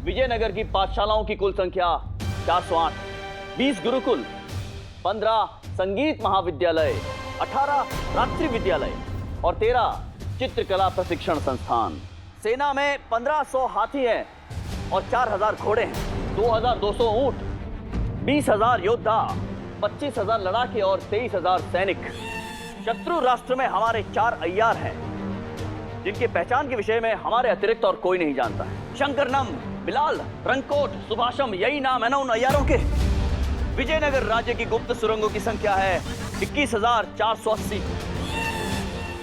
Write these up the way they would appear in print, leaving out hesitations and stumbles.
विजयनगर की पाठशालाओं की कुल संख्या 408, 20 गुरुकुल, 15 संगीत महाविद्यालय, 18 रात्रि विद्यालय और 13 चित्रकला प्रशिक्षण संस्थान। सेना में 1500 हाथी हैं और 4000 घोड़े हैं, 2200 ऊंट, 20,000 योद्धा, 25,000 लड़ाके और 23,000 सैनिक। शत्रु राष्ट्र में हमारे 4 अय्यार हैं, जिनके पहचान के विषय में हमारे अतिरिक्त और कोई नहीं जानता है। शंकरनम, बिलाल, रंगकोट, सुभाषम, यही नाम है ना उन अय्यारों के। विजयनगर राज्य की गुप्त सुरंगों की संख्या है 21,480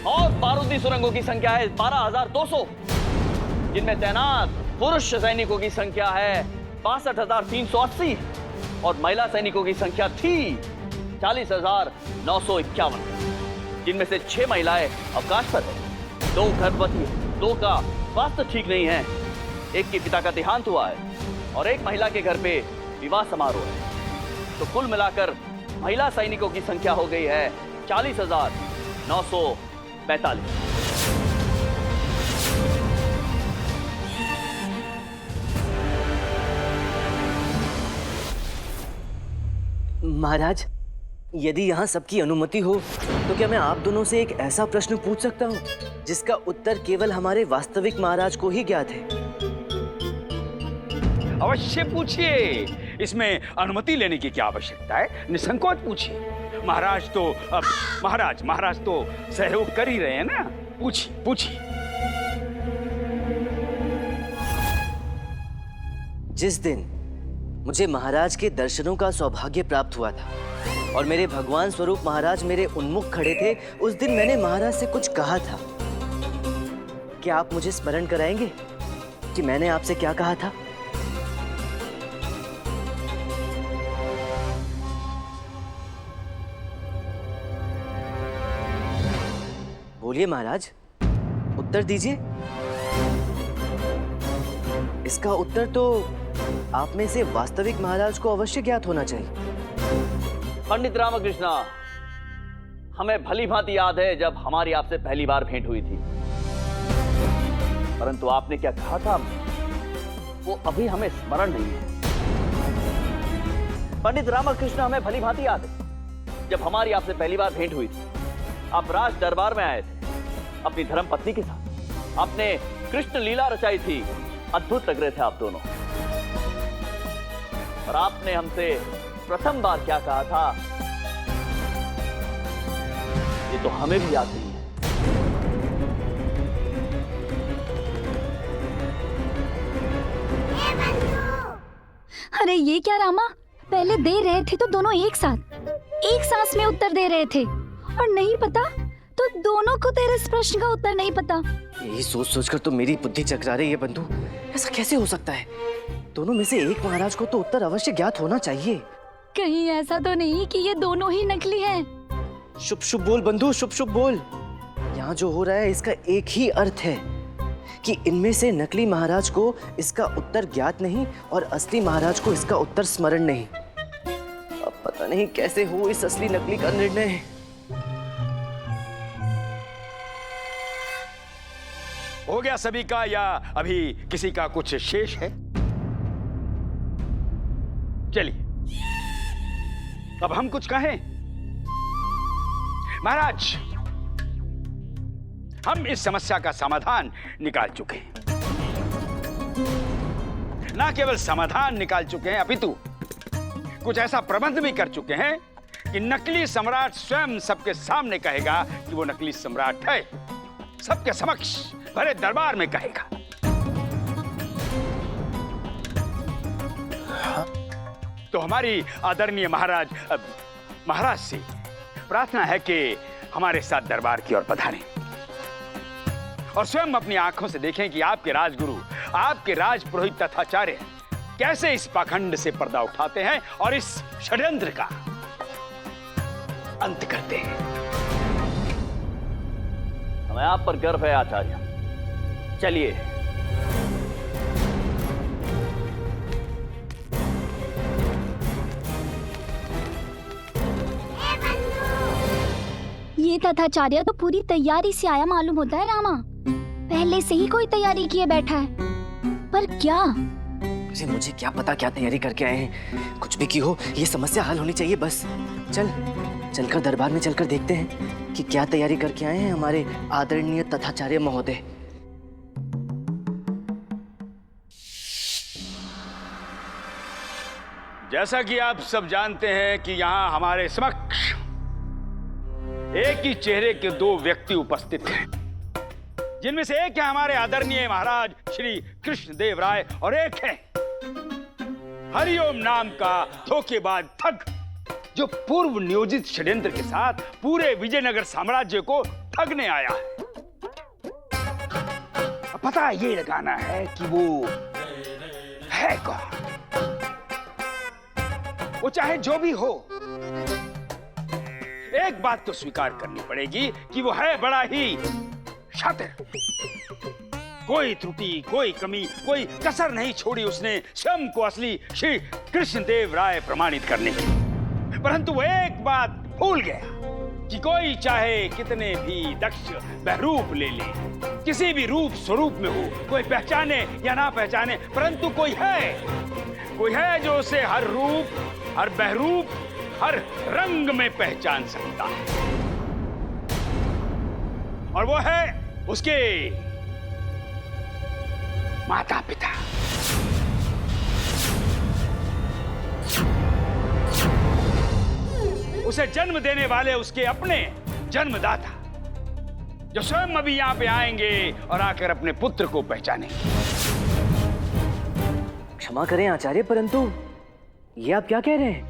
और बारूदी सुरंगों की संख्या है 12,200, जिनमें तैनात पुरुष सैनिकों की संख्या है 62,380 और महिला सैनिकों की संख्या थी 40,951, जिनमें से 6 महिलाएं अवकाश पर है, 2 गर्भवती, 2 का स्वास्थ्य ठीक नहीं है, एक के पिता का देहांत हुआ है और एक महिला के घर पे विवाह समारोह है। तो कुल मिलाकर महिला सैनिकों की संख्या हो गई है 40,945। महाराज, यदि यहाँ सबकी अनुमति हो तो क्या मैं आप दोनों से एक ऐसा प्रश्न पूछ सकता हूँ जिसका उत्तर केवल हमारे वास्तविक महाराज को ही ज्ञात है? अवश्य पूछिए, इसमें अनुमति लेने की क्या आवश्यकता है, निसंकोच पूछिए। महाराज तो सहयोग कर ही रहे हैं ना, पूछिए। जिस दिन मुझे महाराज के दर्शनों का सौभाग्य प्राप्त हुआ था और मेरे भगवान स्वरूप महाराज मेरे उन्मुख खड़े थे, उस दिन मैंने महाराज से कुछ कहा था। क्या आप मुझे स्मरण कराएंगे कि मैंने आपसे क्या कहा था? बोलिए महाराज, उत्तर दीजिए। इसका उत्तर तो आप में से वास्तविक महाराज को अवश्य ज्ञात होना चाहिए। पंडित रामकृष्णा, हमें भली भांति याद है जब हमारी आपसे पहली बार भेंट हुई थी, परंतु आपने क्या कहा था वो अभी हमें स्मरण नहीं है। पंडित रामकृष्ण, हमें भली भांति याद है जब हमारी आपसे पहली बार भेंट हुई थी, आप राज दरबार में आए थे अपनी धर्म पत्नी के साथ। आपने कृष्ण लीला रचाई थी, अद्भुत लग रहे थे आप दोनों। और आपने हमसे प्रथम बार क्या कहा था ये तो हमें भी याद नहीं है। अरे ये क्या रामा, पहले दे रहे थे तो दोनों एक साथ एक सांस में उत्तर दे रहे थे, और नहीं पता तो दोनों को तेरे इस प्रश्न का उत्तर नहीं पता। यही सोच सोचकर तो मेरी बुद्धि चकरा रही है बंधु। ऐसा कैसे हो सकता है? दोनों में से एक महाराज को तो उत्तर अवश्य ज्ञात होना चाहिए। कहीं ऐसा तो नहीं कि ये दोनों ही नकली हैं? शुभ शुभ बोल बंधु, शुभ शुभ बोल। यहाँ जो हो रहा है इसका एक ही अर्थ है कि इनमें से नकली महाराज को इसका उत्तर ज्ञात नहीं और असली महाराज को इसका उत्तर स्मरण नहीं। अब पता नहीं कैसे हो इस असली नकली का निर्णय। हो गया सभी का या अभी किसी का कुछ शेष है? चलिए अब हम कुछ कहें। महाराज, हम इस समस्या का समाधान निकाल चुके हैं। ना केवल समाधान निकाल चुके हैं, अपितु कुछ ऐसा प्रबंध भी कर चुके हैं कि नकली सम्राट स्वयं सबके सामने कहेगा कि वो नकली सम्राट है। सबके समक्ष भरे दरबार में कहेगा। तो हमारी आदरणीय महाराज से प्रार्थना है कि हमारे साथ दरबार की ओर पधारें और स्वयं अपनी आंखों से देखें कि आपके राजगुरु, आपके राज पुरोहित तथाचार्य कैसे इस पाखंड से पर्दा उठाते हैं और इस षड्यंत्र का अंत करते हैं। हमें आप पर गर्व है आचार्य। चलिए ये तथाचार्य तो पूरी तैयारी से आया मालूम होता है रामा। पहले से ही कोई तैयारी किए बैठा है, पर क्या अरे मुझे क्या पता क्या तैयारी करके आए हैं। कुछ भी की हो, ये समस्या हल होनी चाहिए बस। चलकर दरबार में चलकर देखते हैं कि क्या तैयारी करके आए हैं हमारे आदरणीय तथाचार्य महोदय। जैसा कि आप सब जानते हैं कि यहाँ हमारे समक्ष एक ही चेहरे के दो व्यक्ति उपस्थित हैं, जिनमें से एक है हमारे आदरणीय महाराज श्री कृष्णदेव राय और एक है हरिओम नाम का धोखेबाज ठग, जो पूर्व नियोजित षड्यंत्र के साथ पूरे विजयनगर साम्राज्य को ठगने आया है। अब पता ये लगाना है कि वो है कौन। वो चाहे जो भी हो, एक बात तो स्वीकार करनी पड़ेगी कि वो है बड़ा ही शातिर। कोई त्रुटि, कोई कमी, कोई कसर नहीं छोड़ी उसने स्वयं को असली श्री कृष्णदेव राय प्रमाणित करने की। परंतु वो एक बात भूल गया कि कोई चाहे कितने भी दक्ष बहरूप ले ले, किसी भी रूप स्वरूप में हो, कोई पहचाने या ना पहचाने, परंतु कोई है जो उसे हर रूप, हर बहरूप, हर रंग में पहचान सकता है, और वो है उसके माता पिता। उसे जन्म देने वाले उसके अपने जन्मदाता, जो स्वयं अभी यहां पे आएंगे और आकर अपने पुत्र को पहचानेंगे। क्षमा करें आचार्य, परंतु ये आप क्या कह रहे हैं?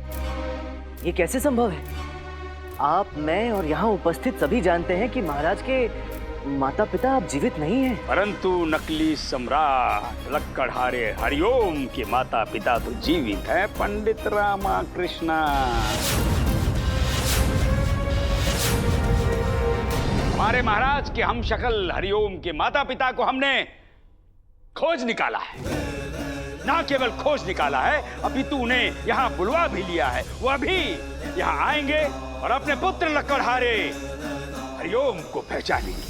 ये कैसे संभव है? आप, मैं और यहाँ उपस्थित सभी जानते हैं कि महाराज के माता पिता अब जीवित नहीं हैं। परंतु नकली सम्राट लक्कड़हारे हरिओम के माता पिता तो जीवित हैं, पंडित रामाकृष्णा। हमारे महाराज के हम शक्ल हरिओम के माता पिता को हमने खोज निकाला है। ना केवल खोज निकाला है, अपितु उन्हें यहाँ बुलवा भी लिया है। वो अभी यहाँ आएंगे और अपने पुत्र लक्कड़हारे हरिओम को पहचानेंगे।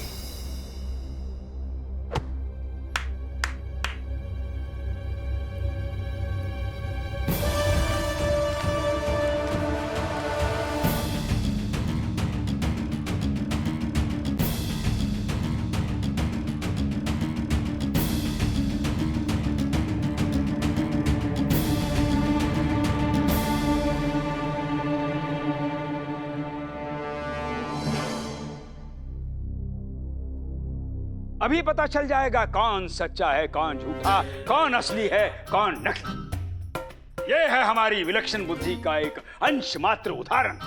अभी पता चल जाएगा कौन सच्चा है, कौन झूठा, कौन असली है, कौन नकली। यह है हमारी विलक्षण बुद्धि का एक अंश मात्र उदाहरण।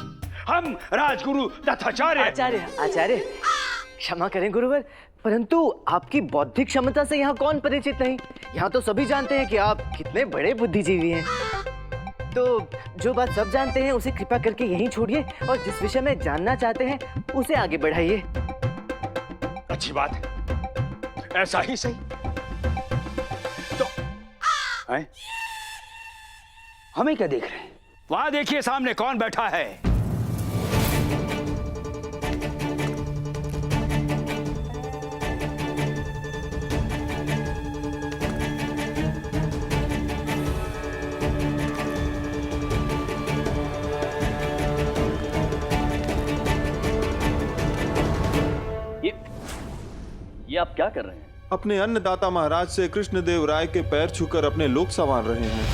हम राजगुरु तथाचार्य आचार्य क्षमा करें गुरुवर, परंतु आपकी बौद्धिक क्षमता से यहाँ कौन परिचित नहीं? यहाँ तो सभी जानते हैं कि आप कितने बड़े बुद्धिजीवी हैं। तो जो बात सब जानते हैं उसे कृपा करके यहीं छोड़िए और जिस विषय में जानना चाहते हैं उसे आगे बढ़ाइए। अच्छी बात है, ऐसा ही सही। तो हमें क्या देख रहे हैं? वहां देखिए सामने कौन बैठा है। ये आप क्या कर रहे हैं? अपने अन्नदाता महाराज से कृष्णदेव राय के पैर छूकर अपने लोक संवार रहे हैं।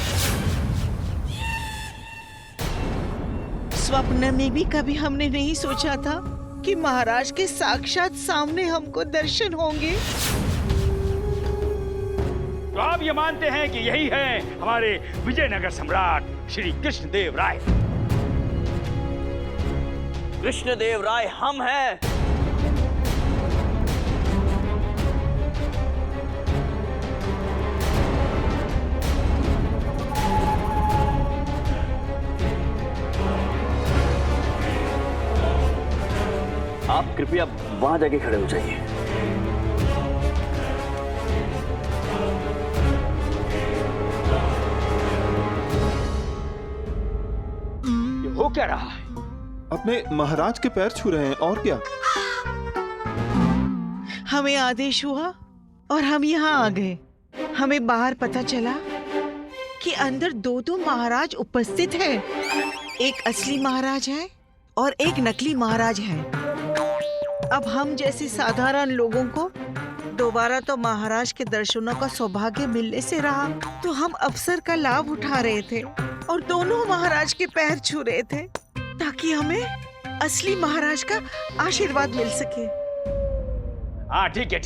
स्वप्न में भी कभी हमने नहीं सोचा था कि महाराज के साक्षात सामने हमको दर्शन होंगे। तो आप ये मानते हैं कि यही है हमारे विजयनगर सम्राट श्री कृष्णदेव राय? कृष्णदेव राय हम हैं। आप कृपया वहां जाके खड़े हो जाइए। ये हो क्या रहा है? अपने महाराज के पैर छू रहे हैं, और क्या? हमें आदेश हुआ और हम यहाँ आ गए। हमें बाहर पता चला कि अंदर दो महाराज उपस्थित हैं। एक असली महाराज है और एक नकली महाराज है। अब हम जैसे साधारण लोगों को दोबारा तो महाराज के दर्शनों का सौभाग्य मिलने से रहा, तो हम अवसर का लाभ उठा रहे थे और दोनों महाराज के पैर छू रहे थे ताकि हमें असली महाराज का आशीर्वाद मिल सके। हाँ ठीक है,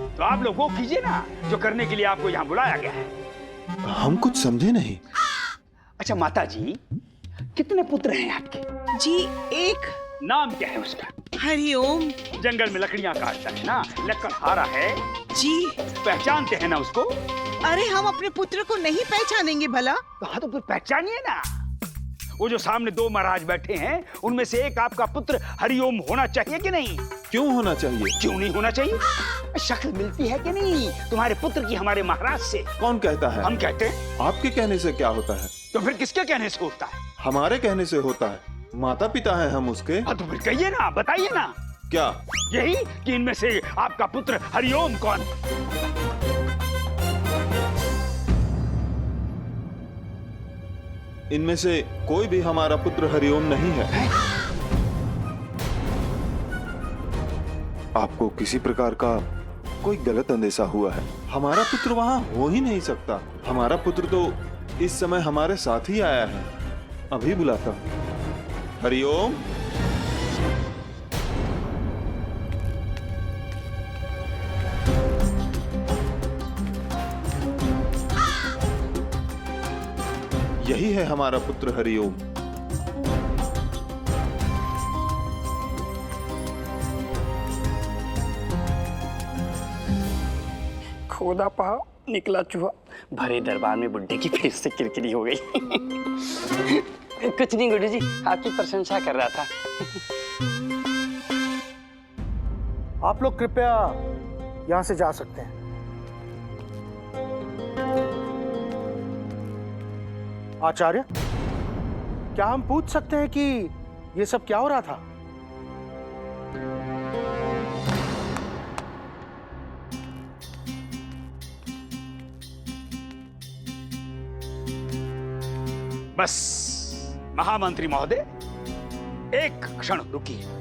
तो आप लोग वो कीजिए ना जो करने के लिए आपको यहाँ बुलाया गया है। हम कुछ समझे नहीं। अच्छा माता जी, कितने पुत्र हैं आपके? जी एक। नाम क्या है उसका? हरिओम। जंगल में लकड़ियाँ काटता है ना, लकड़हारा है जी। पहचानते हैं ना उसको? अरे हम अपने पुत्र को नहीं पहचानेंगे भला? हाँ तो फिर पहचानिए ना। वो जो सामने दो महाराज बैठे हैं उनमें से एक आपका पुत्र हरिओम होना चाहिए कि नहीं? क्यों होना चाहिए? क्यों नहीं होना चाहिए? शक्ल मिलती है कि नहीं तुम्हारे पुत्र की हमारे महाराज से? कौन कहता है? हम कहते हैं। आपके कहने से क्या होता है? तो फिर किसके कहने से होता है? हमारे कहने से होता है। माता पिता है हम उसके। हाँ तो फिर कहिए ना, बताइए ना। क्या? यही कि इनमें से आपका पुत्र हरिओम कौन? इनमें से कोई भी हमारा पुत्र हरिओम नहीं है। आपको किसी प्रकार का कोई गलत अंदेशा हुआ है। हमारा पुत्र वहां हो ही नहीं सकता। हमारा पुत्र तो इस समय हमारे साथ ही आया है। अभी बुलाता हूं। हरिओम। यही है हमारा पुत्र हरिओम। खोदा पहा निकला चूहा। भरे दरबार में बुड्ढे की फिर से किरकिरी हो गई। कुछ नहीं गुरु जी, आपकी प्रशंसा कर रहा था। आप लोग कृपया यहां से जा सकते हैं। आचार्य, क्या हम पूछ सकते हैं कि ये सब क्या हो रहा था? बस महामंत्री महोदय, एक क्षण रुकिए।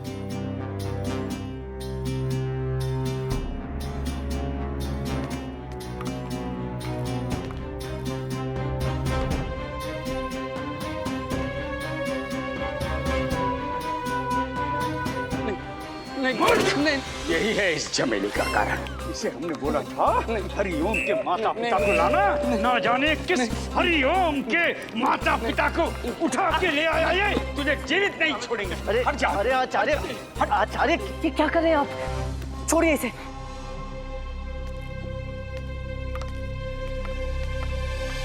नहीं, यही है इस झमेले का कारण। इसे हमने बोला था हरिओम के माता पिता को लाना, ना जाने किस हरिओम के माता पिता को उठा के ले आया। ये तुझे जीवित नहीं छोड़ेंगे। अरे हट जा। अरे आचार्य, आचार्य ये क्या कर रहे हैं आप? छोड़िए इसे।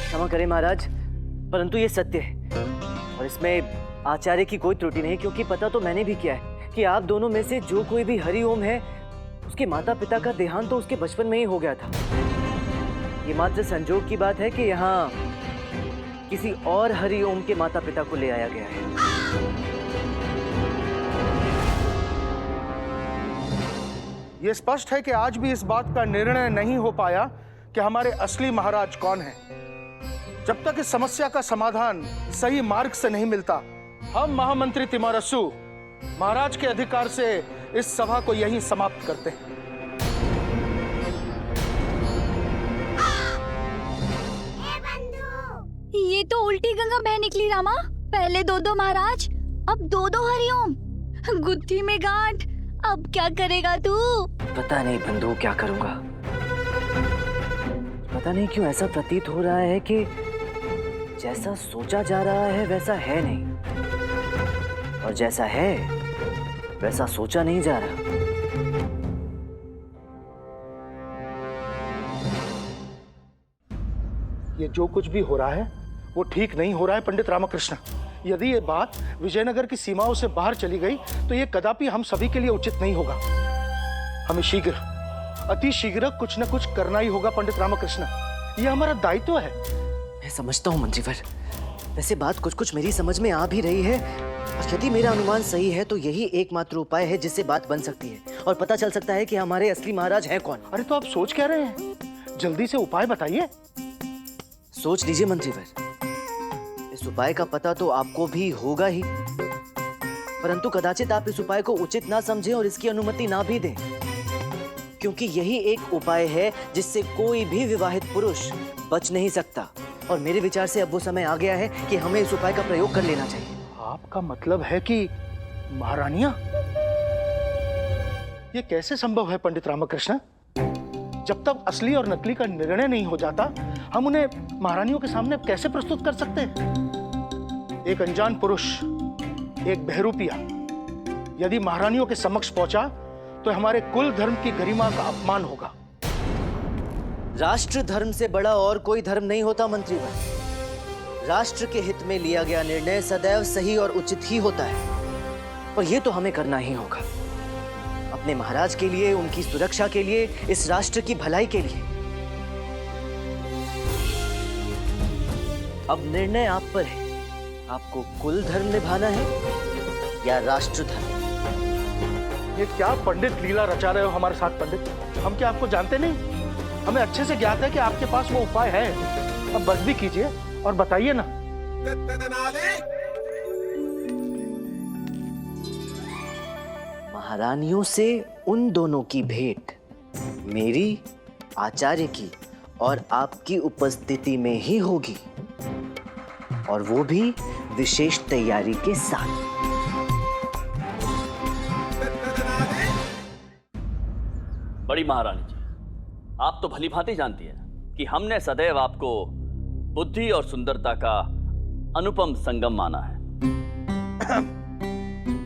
क्षमा करें महाराज, परंतु ये सत्य है और इसमें आचार्य की कोई त्रुटि नहीं, क्योंकि पता तो मैंने भी किया है कि आप दोनों में से जो कोई भी हरिओम है, उसके माता पिता का देहांत तो उसके बचपन में ही हो गया था। ये मात्र संजोग की बात है कि यहाँ किसी और हरिओम के माता पिता को ले आया गया है। ये स्पष्ट है कि आज भी इस बात का निर्णय नहीं हो पाया कि हमारे असली महाराज कौन हैं। जब तक इस समस्या का समाधान सही मार्ग से नहीं मिलता, हम महामंत्री तिमोरसु महाराज के अधिकार से इस सभा को यहीं समाप्त करते हैं। ये तो उल्टी गंगा बह निकली रामा। पहले दो महाराज, अब दो हरिओम। गुत्थी में गांठ। अब क्या करेगा तू? पता नहीं बंधु, क्या करूंगा। पता नहीं क्यों ऐसा प्रतीत हो रहा है कि जैसा सोचा जा रहा है वैसा है नहीं, और जैसा है वैसा सोचा नहीं जा रहा। ये जो कुछ भी हो रहा है वो ठीक नहीं हो रहा है पंडित रामकृष्ण। यदि ये बात विजयनगर की सीमाओं से बाहर चली गई तो ये कदापि हम सभी के लिए उचित नहीं होगा। हमें शीघ्र, अति शीघ्र कुछ न कुछ करना ही होगा पंडित रामकृष्ण। ये हमारा दायित्व है। मैं समझता हूँ मंजीवर, वैसे बात कुछ कुछ मेरी समझ में आ भी रही है, और यदि मेरा अनुमान सही है तो यही एकमात्र उपाय है जिससे बात बन सकती है और पता चल सकता है कि हमारे असली महाराज हैं कौन। अरे तो आप सोच क्या रहे हैं? जल्दी से उपाय बताइए। सोच लीजिए मंत्रीवर, इस उपाय का पता तो आपको भी होगा ही, परंतु कदाचित आप इस उपाय को उचित ना समझें और इसकी अनुमति ना भी दें, क्योंकि यही एक उपाय है जिससे कोई भी विवाहित पुरुष बच नहीं सकता। और मेरे विचार से अब वो समय आ गया है कि हमें इस उपाय का प्रयोग कर लेना चाहिए। आपका मतलब है कि महारानियां? ये कैसे संभव है पंडित रामकृष्ण? जब तक असली और नकली का निर्णय नहीं हो जाता, हम उन्हें महारानियों के सामने कैसे प्रस्तुत कर सकते हैं? एक अनजान पुरुष, एक बहरूपिया, यदि महारानियों के समक्ष पहुंचा तो हमारे कुल धर्म की गरिमा का अपमान होगा। राष्ट्र धर्म से बड़ा और कोई धर्म नहीं होता मंत्रीवर। राष्ट्र के हित में लिया गया निर्णय सदैव सही और उचित ही होता है, और ये तो हमें करना ही होगा, अपने महाराज के लिए, उनकी सुरक्षा के लिए, इस राष्ट्र की भलाई के लिए। अब निर्णय आप पर है, आपको कुल धर्म निभाना है या राष्ट्र धर्म। ये क्या पंडित लीला रचा रहे हो हमारे साथ पंडित? हम क्या आपको जानते नहीं? हमें अच्छे से ज्ञात है कि आपके पास वो उपाय है। अब बस भी कीजिए और बताइए ना। महारानियों से उन दोनों की भेंट मेरी, आचार्य की और आपकी उपस्थिति में ही होगी, और वो भी विशेष तैयारी के साथ। बड़ी महारानी जी, आप तो भली भांति जानती हैं कि हमने सदैव आपको बुद्धि और सुंदरता का अनुपम संगम माना है।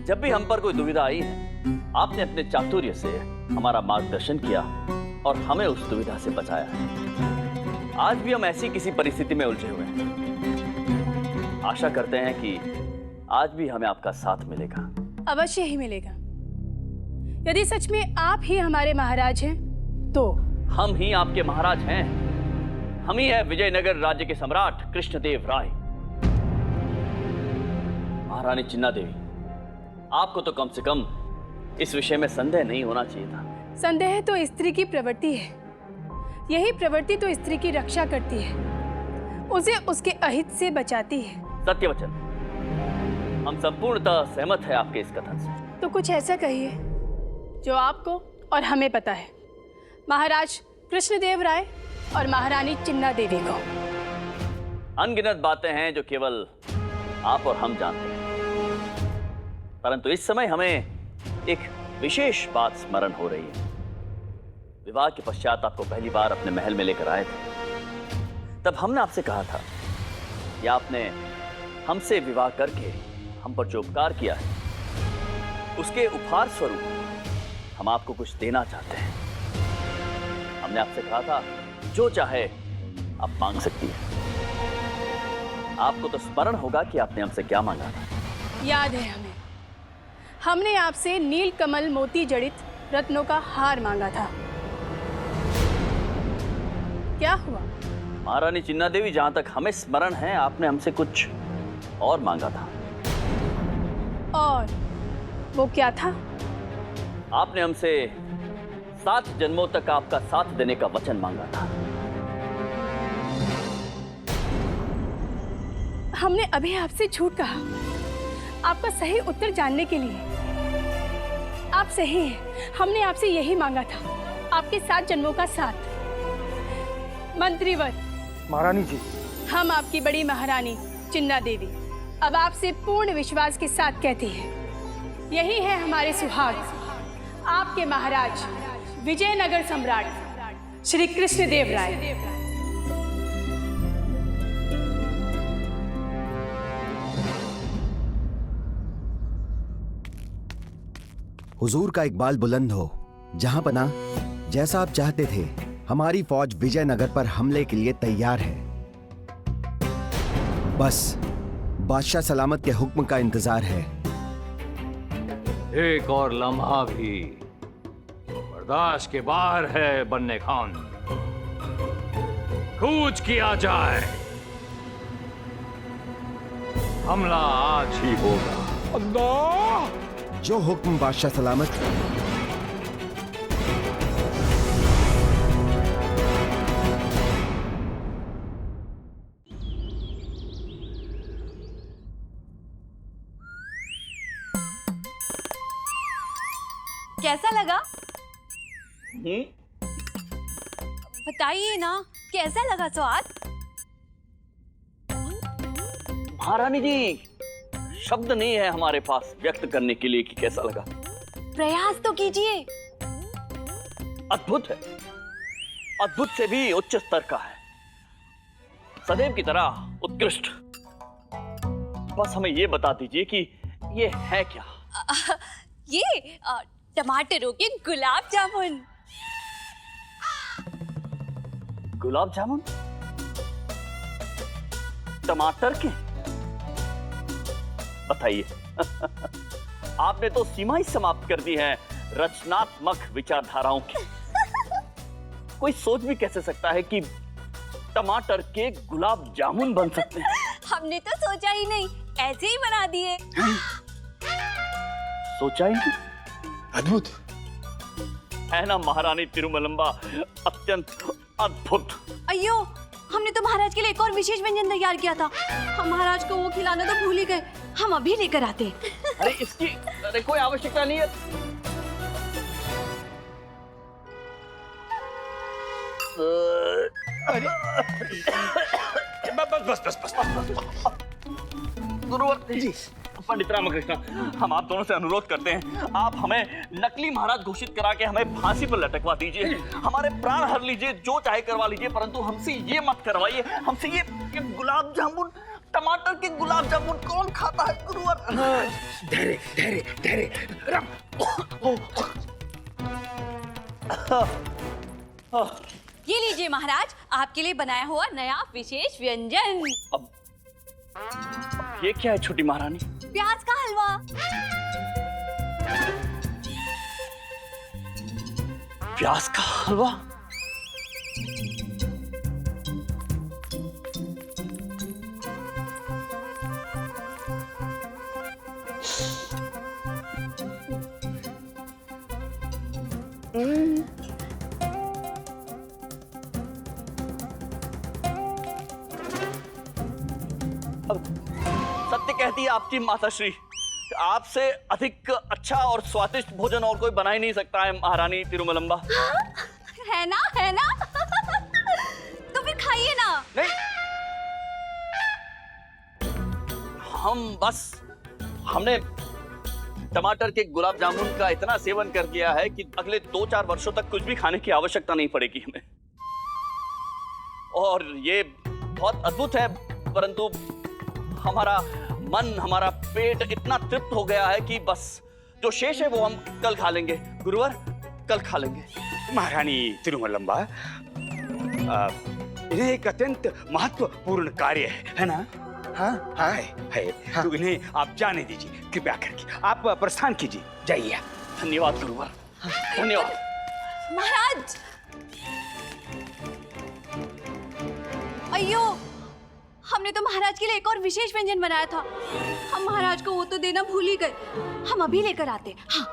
जब भी हम पर कोई दुविधा आई है, आपने अपने चातुर्य से हमारा मार्गदर्शन किया और हमें उस दुविधा से बचाया है। आज भी हम ऐसी किसी परिस्थिति में उलझे हुए हैं। आशा करते हैं कि आज भी हमें आपका साथ मिलेगा। अवश्य ही मिलेगा। यदि सच में आप ही हमारे महाराज हैं, तो हम ही आपके महाराज हैं। हम ही हैं विजयनगर राज्य के सम्राट कृष्णदेव राय। महारानी चिन्ना देवी, आपको तो कम से कम इस विषय में संदेह नहीं होना चाहिए था। संदेह तो स्त्री की प्रवृत्ति है। यही प्रवृत्ति तो स्त्री की रक्षा करती है, उसे उसके अहित से बचाती है। सत्यवचन, हम संपूर्णतः सहमत हैं आपके इस कथन से। तो कुछ ऐसा कहिए जो आपको और हमें पता है, महाराज कृष्णदेव राय और महारानी चिन्ना देवी को। अनगिनत बातें हैं जो केवल आप और हम जानते हैं, परंतु इस समय हमें एक विशेष बात स्मरण हो रही है। विवाह के पश्चात आपको पहली बार अपने महल में लेकर आए थे, तब हमने आपसे कहा था कि आपने हमसे विवाह करके हम पर जो उपकार किया है, उसके उपहार स्वरूप हम आपको कुछ देना चाहते हैं। हमने आपसे कहा था जो चाहे आप मांग सकती हैं। आपको तो स्मरण होगा कि आपने हमसे क्या मांगा था। याद है हमें। हमने आपसे नील कमल मोती जड़ित रत्नों का हार मांगा था। क्या हुआ? महारानी चिन्ना देवी, जहां तक हमें स्मरण है, आपने हमसे कुछ और मांगा था। और वो क्या था? आपने हमसे 7 जन्मों तक आपका साथ देने का वचन मांगा था। हमने अभी आपसे झूठ कहा, आपका सही उत्तर जानने के लिए। आप सही हैं, हमने आपसे यही मांगा था, आपके 7 जन्मों का साथ। मंत्रीवर, महारानी जी, हम आपकी बड़ी महारानी चिन्ना देवी अब आपसे पूर्ण विश्वास के साथ कहती है, यही है हमारे सुहाग, आपके महाराज विजयनगर सम्राट श्री कृष्णदेव राय। हुजूर का इकबाल बुलंद हो। जहां पना, जैसा आप चाहते थे, हमारी फौज विजयनगर पर हमले के लिए तैयार है। बस बादशाह सलामत के हुक्म का इंतजार है। एक और लम्हा भी बर्दाश्त के बाहर है बन्ने खान। कूच किया जाए, हमला आज ही होगा। अल्लाह! जो हुक्म बादशाह सलामत। कैसा लगा? बताइए ना, कैसा लगा स्वाद? महारानी जी, शब्द नहीं है हमारे पास व्यक्त करने के लिए कि कैसा लगा। प्रयास तो कीजिए। अद्भुत है, अद्भुत से भी उच्च स्तर का है, सदैव की तरह उत्कृष्ट। बस हमें ये बता दीजिए कि ये है क्या? ये टमाटरों के गुलाब जामुन। गुलाब जामुन? टमाटर के? बताइए। आपने तो सीमा ही समाप्त कर दी है रचनात्मक विचारधाराओं की। कोई सोच भी कैसे सकता है कि टमाटर के गुलाब जामुन बन सकते हैं? हमने तो सोचा ही नहीं, ऐसे ही बना दिए। सोचा ही नहीं? अद्भुत है ना महारानी तिरुमलंबा, अत्यंत अद्भुत। अयो, हमने तो महाराज के लिए एक और विशेष व्यंजन तैयार किया था। हम महाराज को वो खिलाना तो भूल ही गए। हम अभी लेकर आते। अरे इसकी कोई आवश्यकता नहीं है। बस गुरुवर जी, पंडित रामकृष्ण, हम आप दोनों से अनुरोध करते हैं, आप हमें नकली महाराज घोषित करा के हमें फांसी पर लटकवा दीजिए। हमारे प्राण हर लीजिए, जो चाहे करवा लीजिए, परंतु हमसे ये मत करवाइए। हमसे ये गुलाब जामुन, टमाटर के गुलाब जामुन कौन खाता है गुरुवर? धैर्य धैर्य धैर्य। ये लीजिए महाराज, आपके लिए बनाया हुआ नया विशेष व्यंजन। अब ये क्या है छोटी महारानी? प्याज का हलवा। प्याज का हलवा? सत्य कहती है आपकी माताश्री, आपसे अधिक अच्छा और स्वादिष्ट भोजन और कोई बना ही नहीं सकता है महारानी तिरुमलंबा। है ना, है ना? तो फिर खाइए ना। नहीं, हमने टमाटर के गुलाब जामुन का इतना सेवन कर दिया है कि अगले 2-4 वर्षों तक कुछ भी खाने की आवश्यकता नहीं पड़ेगी हमें। और ये बहुत अद्भुत है, परंतु हमारा मन, हमारा पेट इतना तृप्त हो गया है कि बस जो शेष है वो हम कल खा लेंगे गुरुवर, कल खा लेंगे। महारानी तिरुमलंबा, इन्हें एक अत्यंत महत्वपूर्ण कार्य है ना? हाँ हाँ है। हाँ। तो इन्हें आप जाने दीजिए कृपया करके। आप प्रस्थान कीजिए, जाइए। धन्यवाद गुरुवर, धन्यवाद। महाराज, अयो, हमने तो महाराज के लिए एक और विशेष व्यंजन बनाया था। हम महाराज को वो तो देना भूल ही गए। हम अभी लेकर आते। हाँ।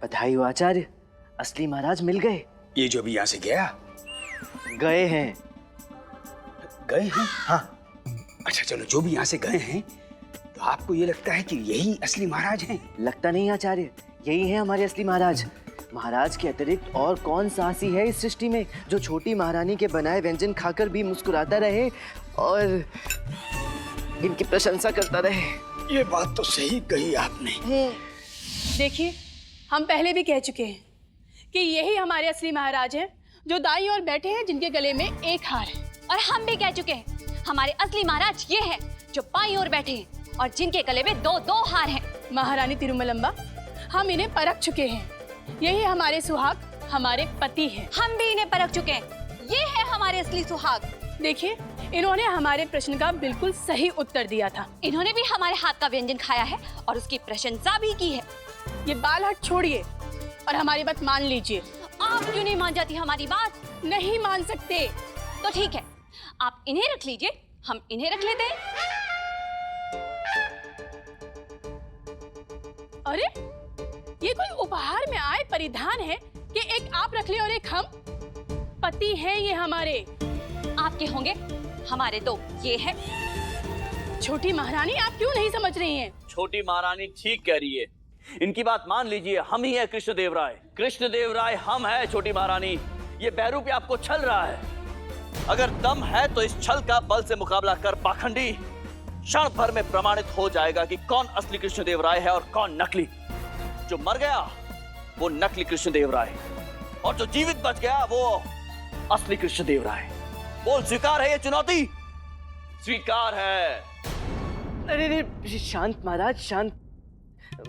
बधाई हो आचार्य, असली महाराज मिल गए। ये जो अभी यहाँ से गया? गए हैं। गए हैं? हाँ। अच्छा चलो, जो भी यहाँ से गए हैं, तो आपको ये लगता है कि यही असली महाराज हैं? लगता नहीं आचार्य, यही है हमारे असली महाराज। महाराज के अतिरिक्त और कौन साहसी है इस सृष्टि में जो छोटी महारानी के बनाए व्यंजन खाकर भी मुस्कुराता रहे और इनकी प्रशंसा करता रहे। ये बात तो सही कही आपने। देखिए, हम पहले भी कह चुके हैं कि यही हमारे असली महाराज हैं, जो दाईं ओर बैठे हैं, जिनके गले में एक हार है। और हम भी कह चुके हैं, हमारे असली महाराज ये हैं, जो बाईं ओर बैठे हैं और जिनके गले में 2-2 हार हैं। महारानी तिरुमलंबा, हम इन्हें परख चुके हैं। यही हमारे सुहाग, हमारे पति हैं। हम भी इन्हें परख चुके हैं। ये है हमारे असली सुहाग। देखिए, इन्होंने हमारे प्रश्न का बिल्कुल सही उत्तर दिया था। इन्होंने भी हमारे हाथ का व्यंजन खाया है और उसकी प्रशंसा भी की है। ये बाल हट छोड़िए और हमारी बात मान लीजिए। आप क्यों नहीं मान जाती हमारी बात? नहीं मान सकते। तो ठीक है, आप इन्हें रख लीजिए, हम इन्हें रख लेते हैं। अरे, ये कोई उपहार में आए परिधान है कि एक आप रख ले और एक हम? पति हैं ये हमारे। आपके होंगे, हमारे तो ये है। छोटी महारानी आप क्यों नहीं समझ रही हैं? छोटी महारानी ठीक कह रही है, इनकी बात मान लीजिए। हम ही है कृष्णदेवराय, कृष्णदेवराय हम है। छोटी महारानी, ये बहरूपी आपको छल रहा है। अगर दम है तो इस छल का बल से मुकाबला कर पाखंडी क्षण भर में प्रमाणित हो जाएगा कि कौन असली कृष्णदेवराय है और कौन नकली। जो मर गया वो नकली कृष्णदेवराय, और जो जीवित बच गया वो असली कृष्णदेवराय। बोल, स्वीकार है ये चुनौती? स्वीकार है। अरे अरे शांत महाराज, शांत।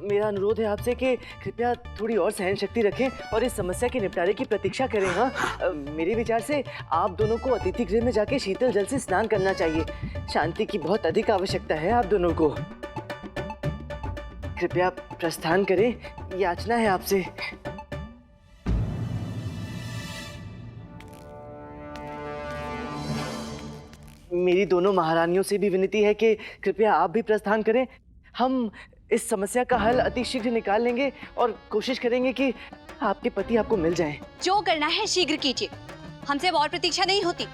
मेरा अनुरोध है आपसे कि कृपया थोड़ी और सहन शक्ति रखें और इस समस्या के निपटारे की प्रतीक्षा करें। हाँ, मेरे विचार से आप दोनों को अतिथि गृह में जाके शीतल जल से स्नान करना चाहिए। शांति की बहुत अधिक आवश्यकता है आप दोनों को। कृपया प्रस्थान करें, याचना है आपसे। मेरी दोनों महारानियों से भी विनती है कि कृपया आप भी प्रस्थान करें। हम इस समस्या का हल अति शीघ्र निकाल लेंगे और कोशिश करेंगे कि आपके पति आपको मिल जाएं। जो करना है शीघ्र कीजिए, हमसे और प्रतीक्षा नहीं होती।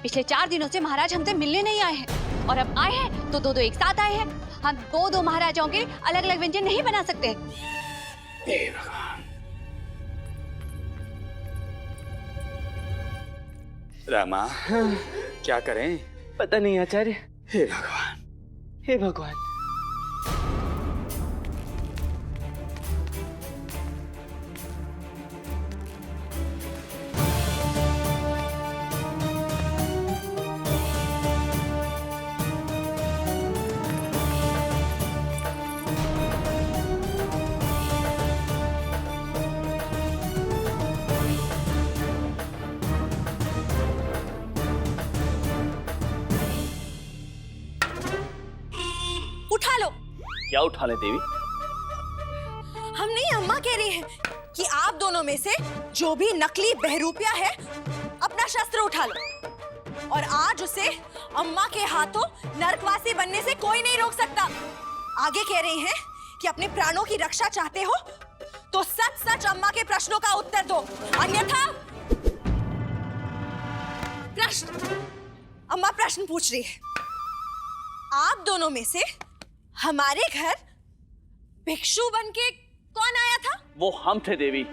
पिछले 4 दिनों से महाराज हमसे मिलने नहीं आए हैं, और अब आए हैं तो दो एक साथ आए हैं। हम दो महाराजाओं के अलग अलग व्यंजन नहीं बना सकते। हे भगवान। रामा, क्या करें? पता नहीं आचार्य। हे भगवान, हे भगवान। उठा लो। क्या उठा ले देवी? हम नहीं, अम्मा कह रही है कि आप दोनों में से जो भी नकली बहरूपिया है अपना शस्त्र उठा लो, और आज उसे अम्मा के हाथों नरकवासी बनने से कोई नहीं रोक सकता। आगे कह रही हैं कि अपने प्राणों की रक्षा चाहते हो तो सच सच अम्मा के प्रश्नों का उत्तर दो, अन्यथा प्रश्न। अम्मा प्रश्न पूछ रही है, आप दोनों में से हमारे घर भिक्षु बनके कौन आया था? वो हम थे देवी।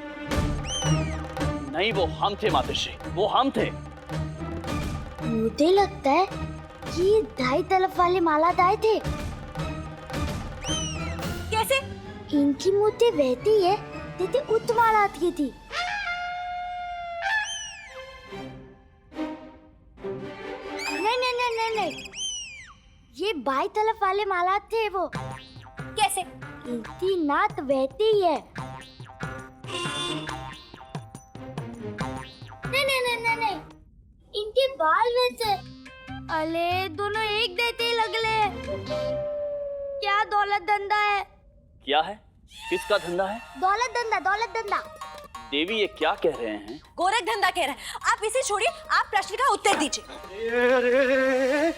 नहीं, वो हम थे मातश्री, वो हम थे। मुझे लगता है कि दाई तरफ वाले मालादार थे। कैसे? इनकी मूर्ति वहती है जैसे उत्माला की थी। नहीं, ये बाई तरफ वाले माला थे वो। कैसे? इनकी नाक बहती है। नहीं, इनके बाल वैसे। अले दोनों एक देते ही लगले। क्या दौलत धंधा है? क्या है? किसका धंधा है? दौलत धंधा। देवी, ये क्या कह रहे हैं? गोरख धंधा कह रहा है। आप इसे छोड़िए, आप प्रश्न का उत्तर दीजिए। अरे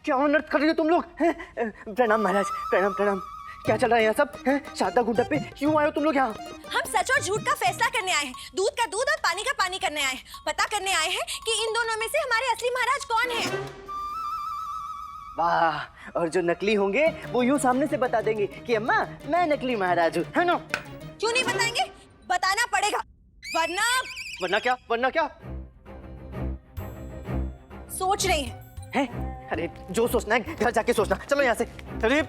क्या अनर्थ कर रही हो तुम लोग? प्रणाम महाराज, प्रणाम। क्या चल रहा है यहाँ सब? शारदा गुड्डा पे क्यों आए हो तुम लोग यहाँ? हम सच और झूठ का फैसला करने आए हैं, दूध का दूध और पानी का पानी करने आए हैं। पता करने आए हैं कि इन दोनों में से हमारे असली महाराज कौन हैं। वाह, और जो नकली होंगे वो यूं सामने से बता देंगे कि अम्मा मैं नकली महाराज हूँ, है ना? क्यों नहीं बताएंगे? बताना पड़ेगा, वरना क्या? सोच रही हैं। अरे जो सोचना है घर जाके सोचना। चलो यहाँ से। अरे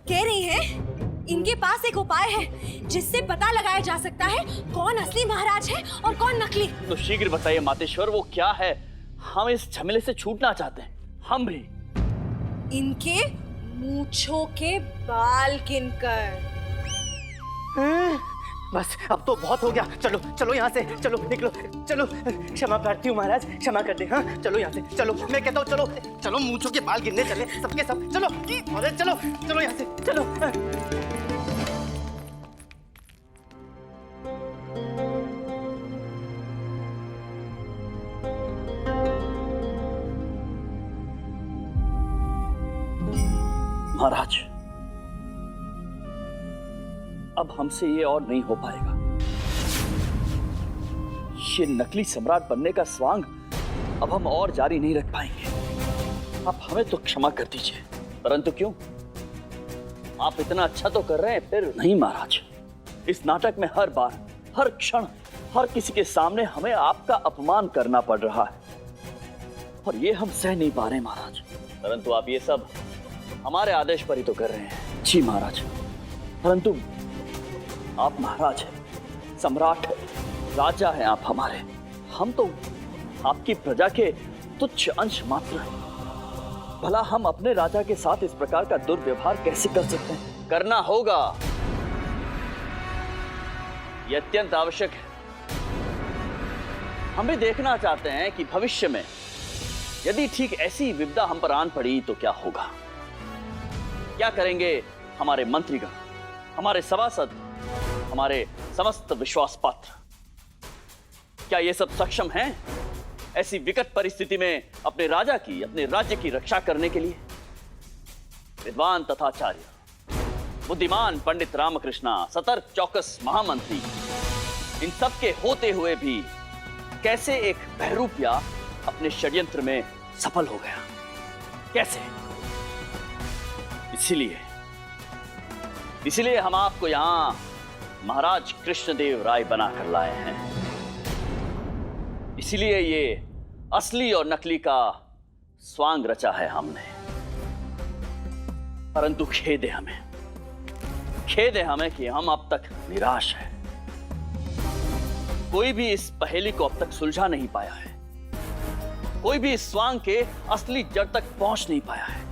कह रही हैं इनके पास एक उपाय है जिससे पता लगाया जा सकता है कौन असली महाराज है और कौन नकली। तो शीघ्र बताइए मातेश्वर, वो क्या है? हम इस झमेले से छूटना चाहते हैं, हम भी। इनके मूंछों के बाल गिनकर। बस अब तो बहुत हो गया। चलो यहाँ से, चलो निकलो, चलो। क्षमा प्रार्थी हूँ महाराज, क्षमा कर दे। हाँ चलो यहाँ से, चलो। मैं कहता हूँ चलो मूंछों के बाल गिनने चले सबके सब। चलो अरे चलो यहाँ से, चलो। महाराज, अब हमसे ये और नहीं हो पाएगा। ये नकली सम्राट बनने का स्वांग अब हम और जारी नहीं रख पाएंगे। आप हमें तो क्षमा कर दीजिए, परंतु क्यों? आप इतना अच्छा तो कर रहे हैं, फिर नहीं महाराज। इस नाटक में हर बार, हर क्षण, हर किसी के सामने हमें आपका अपमान करना पड़ रहा है और ये हम सह नहीं पा रहे महाराज। परंतु आप ये सब हमारे आदेश पर ही तो कर रहे हैं। जी महाराज, परंतु आप महाराज हैं, सम्राट है, राजा हैं आप हमारे। हम तो आपकी प्रजा के तुच्छ अंश मात्र हैं। भला हम अपने राजा के साथ इस प्रकार का दुर्व्यवहार कैसे कर सकते हैं? करना होगा, यह अत्यंत आवश्यक है। हम भी देखना चाहते हैं कि भविष्य में यदि ठीक ऐसी विपदा हम पर आन पड़ी तो क्या होगा। क्या करेंगे हमारे मंत्रीगण, हमारे सभासद, हमारे समस्त विश्वास पात्र? क्या ये सब सक्षम हैं ऐसी विकट परिस्थिति में अपने राजा की, अपने राज्य की रक्षा करने के लिए? विद्वान तथा आचार्य, बुद्धिमान पंडित रामकृष्णा, सतर्क चौकस महामंत्री, इन सब के होते हुए भी कैसे एक बहरूपिया अपने षड्यंत्र में सफल हो गया? कैसे? इसीलिए हम आपको यहां महाराज कृष्णदेव राय बनाकर लाए हैं। इसीलिए ये असली और नकली का स्वांग रचा है हमने। परंतु खेद है हमें कि हम अब तक निराश हैं। कोई भी इस पहेली को अब तक सुलझा नहीं पाया है। कोई भी इस स्वांग के असली जड़ तक पहुंच नहीं पाया है।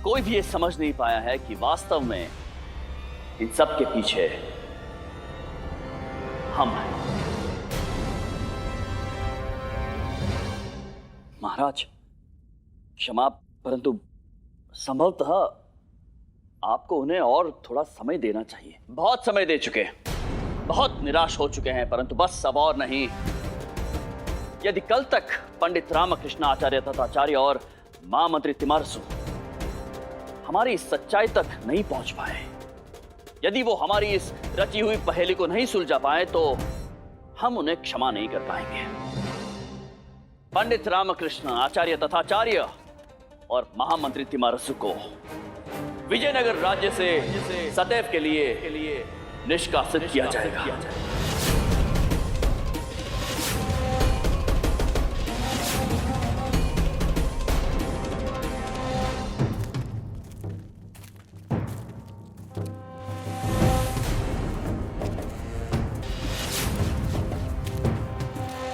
कोई भी ये समझ नहीं पाया है कि वास्तव में इन सब के पीछे हम हैं। महाराज क्षमा, परंतु संभवतः आपको उन्हें और थोड़ा समय देना चाहिए। बहुत समय दे चुके हैं, बहुत निराश हो चुके हैं, परंतु बस अब और नहीं। यदि कल तक पंडित रामकृष्ण आचार्य तथा आचार्य और महामंत्री तिमारसु हमारी इस सच्चाई तक नहीं पहुंच पाए, यदि वो हमारी इस रची हुई पहेली को नहीं सुलझा पाए, तो हम उन्हें क्षमा नहीं कर पाएंगे। पंडित रामकृष्ण आचार्य तथा आचार्य और महामंत्री तिमारसु को विजयनगर राज्य से सदैव के लिए निष्कासित किया जाएगा।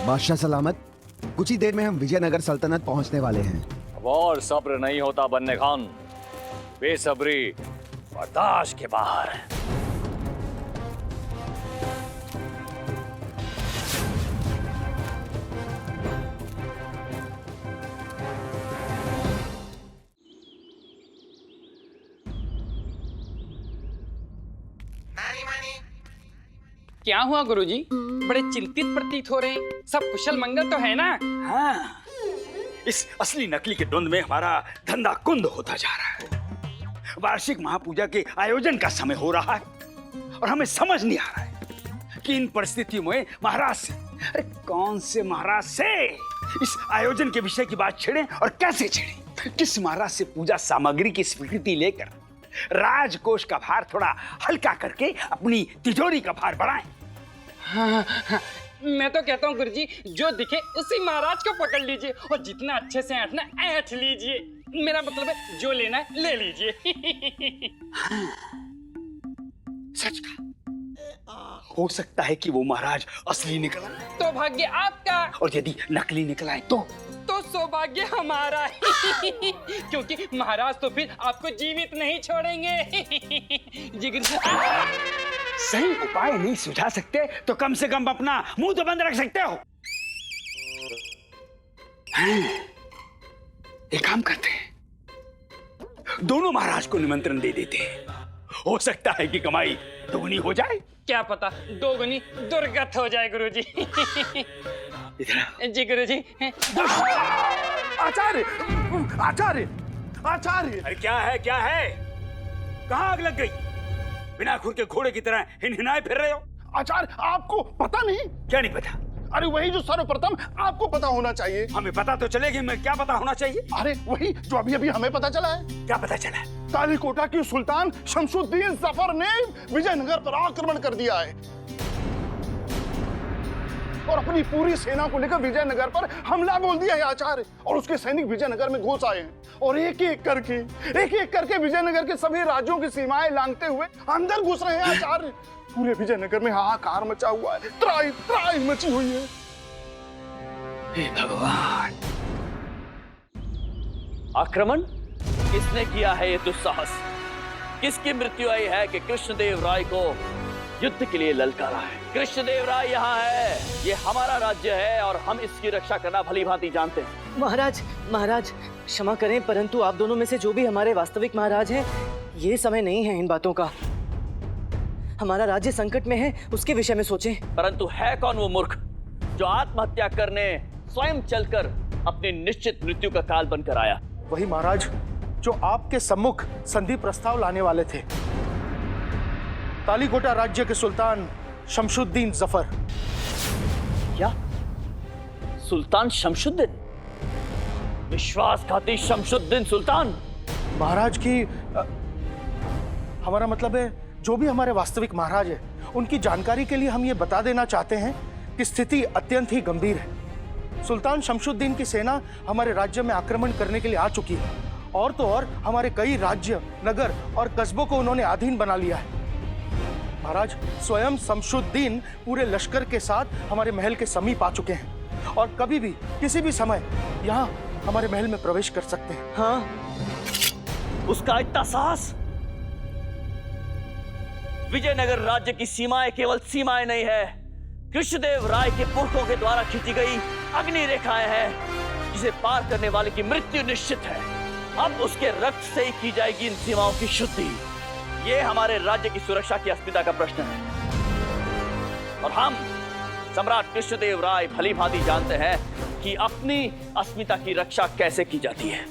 बादशाह सलामत, कुछ ही देर में हम विजयनगर सल्तनत पहुंचने वाले हैं। अब और सब्र नहीं होता बन्ने खान, बेसब्री बर्दाश्त के बाहर है। क्या हुआ गुरुजी? बड़े चिंतित प्रतीत हो रहे हैं। सब कुशल मंगल तो है ना? हाँ, इस असली नकली के द्वंद में हमारा धंधा कुंद होता जा रहा है। वार्षिक महापूजा के आयोजन का समय हो रहा है और हमें समझ नहीं आ रहा है कि इन परिस्थितियों में महाराज से, अरे कौन से महाराज से इस आयोजन के विषय की बात छेड़े और कैसे छेड़े। किस महाराज से पूजा सामग्री की स्वीकृति लेकर राजकोष का भार थोड़ा हल्का करके अपनी तिजोरी का भार बढ़ाएं। हाँ, मैं तो कहता हूँ गुरुजी, जो दिखे उसी महाराज को पकड़ लीजिए और जितना अच्छे से ऐंठना ऐंठ लीजिए। मेरा मतलब है जो लेना है ले लीजिए। सच का हो सकता है कि वो महाराज असली निकला तो भाग्य आपका, और यदि नकली निकला है तो सौभाग्य हमारा। क्योंकि महाराज तो फिर आपको जीवित नहीं छोड़ेंगे। जिगर सही उपाय नहीं सुझा सकते तो कम से कम अपना मुंह तो बंद रख सकते हो। एक काम करते हैं, दोनों महाराज को निमंत्रण दे देते हैं। हो सकता है कि कमाई दोगुनी हो जाए। क्या पता दोगुनी दुर्गत हो जाए गुरुजी। जी गुरुजी। आचार्य आचार्य आचार्य, अरे क्या है? कहाँ आग लग गई? बिना खुर के घोड़े की तरह हिनहिनाए फिर रहे हो। आचार्य आपको पता नहीं? क्या नहीं पता? अरे वही जो सर्वप्रथम आपको पता होना चाहिए। हमें पता तो चलेगी, मैं क्या पता होना चाहिए? अरे वही जो अभी अभी हमें पता चला है। क्या पता चला? तालीकोटा की सुल्तान शमशुद्दीन जफर ने विजयनगर पर आक्रमण कर दिया है और अपनी पूरी सेना को लेकर विजयनगर पर हमला बोल दिया है आचार्य। और उसके सैनिक विजयनगर में घुस आए हैं और एक एक करके विजयनगर के सभी राज्यों की सीमाएं लांघते हुए अंदर घुस रहे हैं आचार्य। पूरे विजयनगर में हाहाकार मचा हुआ है, त्राही त्राही मची हुई है। हे भगवान! आक्रमण किसने किया है ये दुस्साहस? किसकी मृत्यु आई है कि कृष्णदेव राय को युद्ध के लिए ललकारा है? कृष्णदेव राय यहाँ है, ये हमारा राज्य है और हम इसकी रक्षा करना भली भांति जानते हैं। महाराज, महाराज क्षमा करें, परंतु आप दोनों में से जो भी हमारे वास्तविक महाराज हैं, ये समय नहीं है इन बातों का। हमारा राज्य संकट में है, उसके विषय में सोचें। परंतु है कौन वो मूर्ख जो आत्महत्या करने स्वयं चलकर अपनी निश्चित मृत्यु का काल बनकर आया? वही महाराज जो आपके सम्मुख संधि प्रस्ताव लाने वाले थे, तालीकोटा राज्य के सुल्तान शमशुद्दीन जफर। क्या? सुल्तान शमशुद्दीन? विश्वासघाती शमशुद्दीन सुल्तान? महाराज की हमारा मतलब है जो भी हमारे वास्तविक महाराज है, उनकी जानकारी के लिए हम ये बता देना चाहते हैं कि स्थिति अत्यंत ही गंभीर है। सुल्तान शमशुद्दीन की सेना हमारे राज्य में आक्रमण करने के लिए आ चुकी है और तो और हमारे कई राज्य, नगर और कस्बों को उन्होंने अधीन बना लिया है। महाराज स्वयं शमशुद्दीन पूरे लश्कर के साथ हमारे महल के समीप आ चुके हैं और कभी भी किसी भी समय यहाँ हमारे महल में प्रवेश कर सकते हैं। हाँ, उसका इतना साहस? विजयनगर राज्य की सीमाएं केवल सीमाएं नहीं है, कृष्णदेव राय के पुरखों के द्वारा खींची गई अग्नि रेखाएं हैं, जिसे पार करने वाले की मृत्यु निश्चित है। अब उसके रक्त से ही की जाएगी इन सीमाओं की शुद्धि। ये हमारे राज्य की सुरक्षा की अस्मिता का प्रश्न है और हम सम्राट कृष्णदेव राय भली भांति जानते हैं कि अपनी अस्मिता की रक्षा कैसे की जाती है।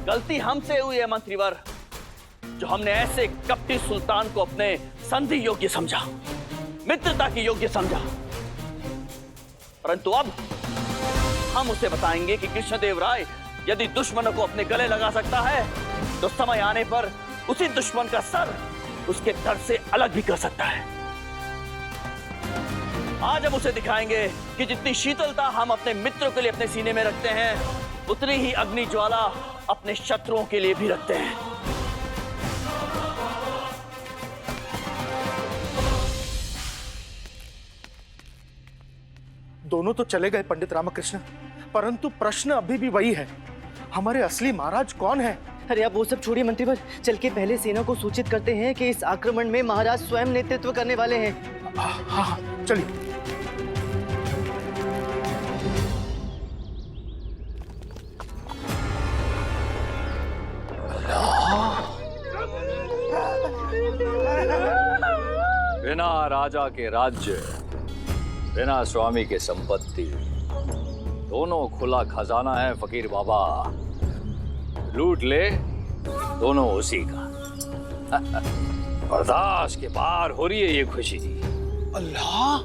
गलती हमसे हुई है मंत्रीवर, जो हमने ऐसे कपटी सुल्तान को अपने संधि योग्य समझा, मित्रता की योग्य समझा। परंतु अब हम उसे बताएंगे कि कृष्णदेव राय यदि दुश्मनों को अपने गले लगा सकता है, तो समय आने पर उसी दुश्मन का सर उसके धड़ से अलग भी कर सकता है। आज हम उसे दिखाएंगे कि जितनी शीतलता हम अपने मित्रों के लिए अपने सीने में रखते हैं, उतनी ही अग्नि ज्वाला अपने शत्रुओं के लिए भी रखते हैं। दोनों तो चले गए पंडित रामकृष्ण, परंतु प्रश्न अभी भी वही है, हमारे असली महाराज कौन है? अरे आप वो सब छोड़िए मंत्रीवर, चल के पहले सेना को सूचित करते हैं कि इस आक्रमण में महाराज स्वयं नेतृत्व करने वाले हैं। हाँ, चलिए। बिना राजा के राज्य, बिना स्वामी के संपत्ति, दोनों खुला खजाना है फकीर बाबा। लूट ले, दोनों उसी का। बर्दाश्त के बाहर हो रही है ये खुशी। अल्लाह,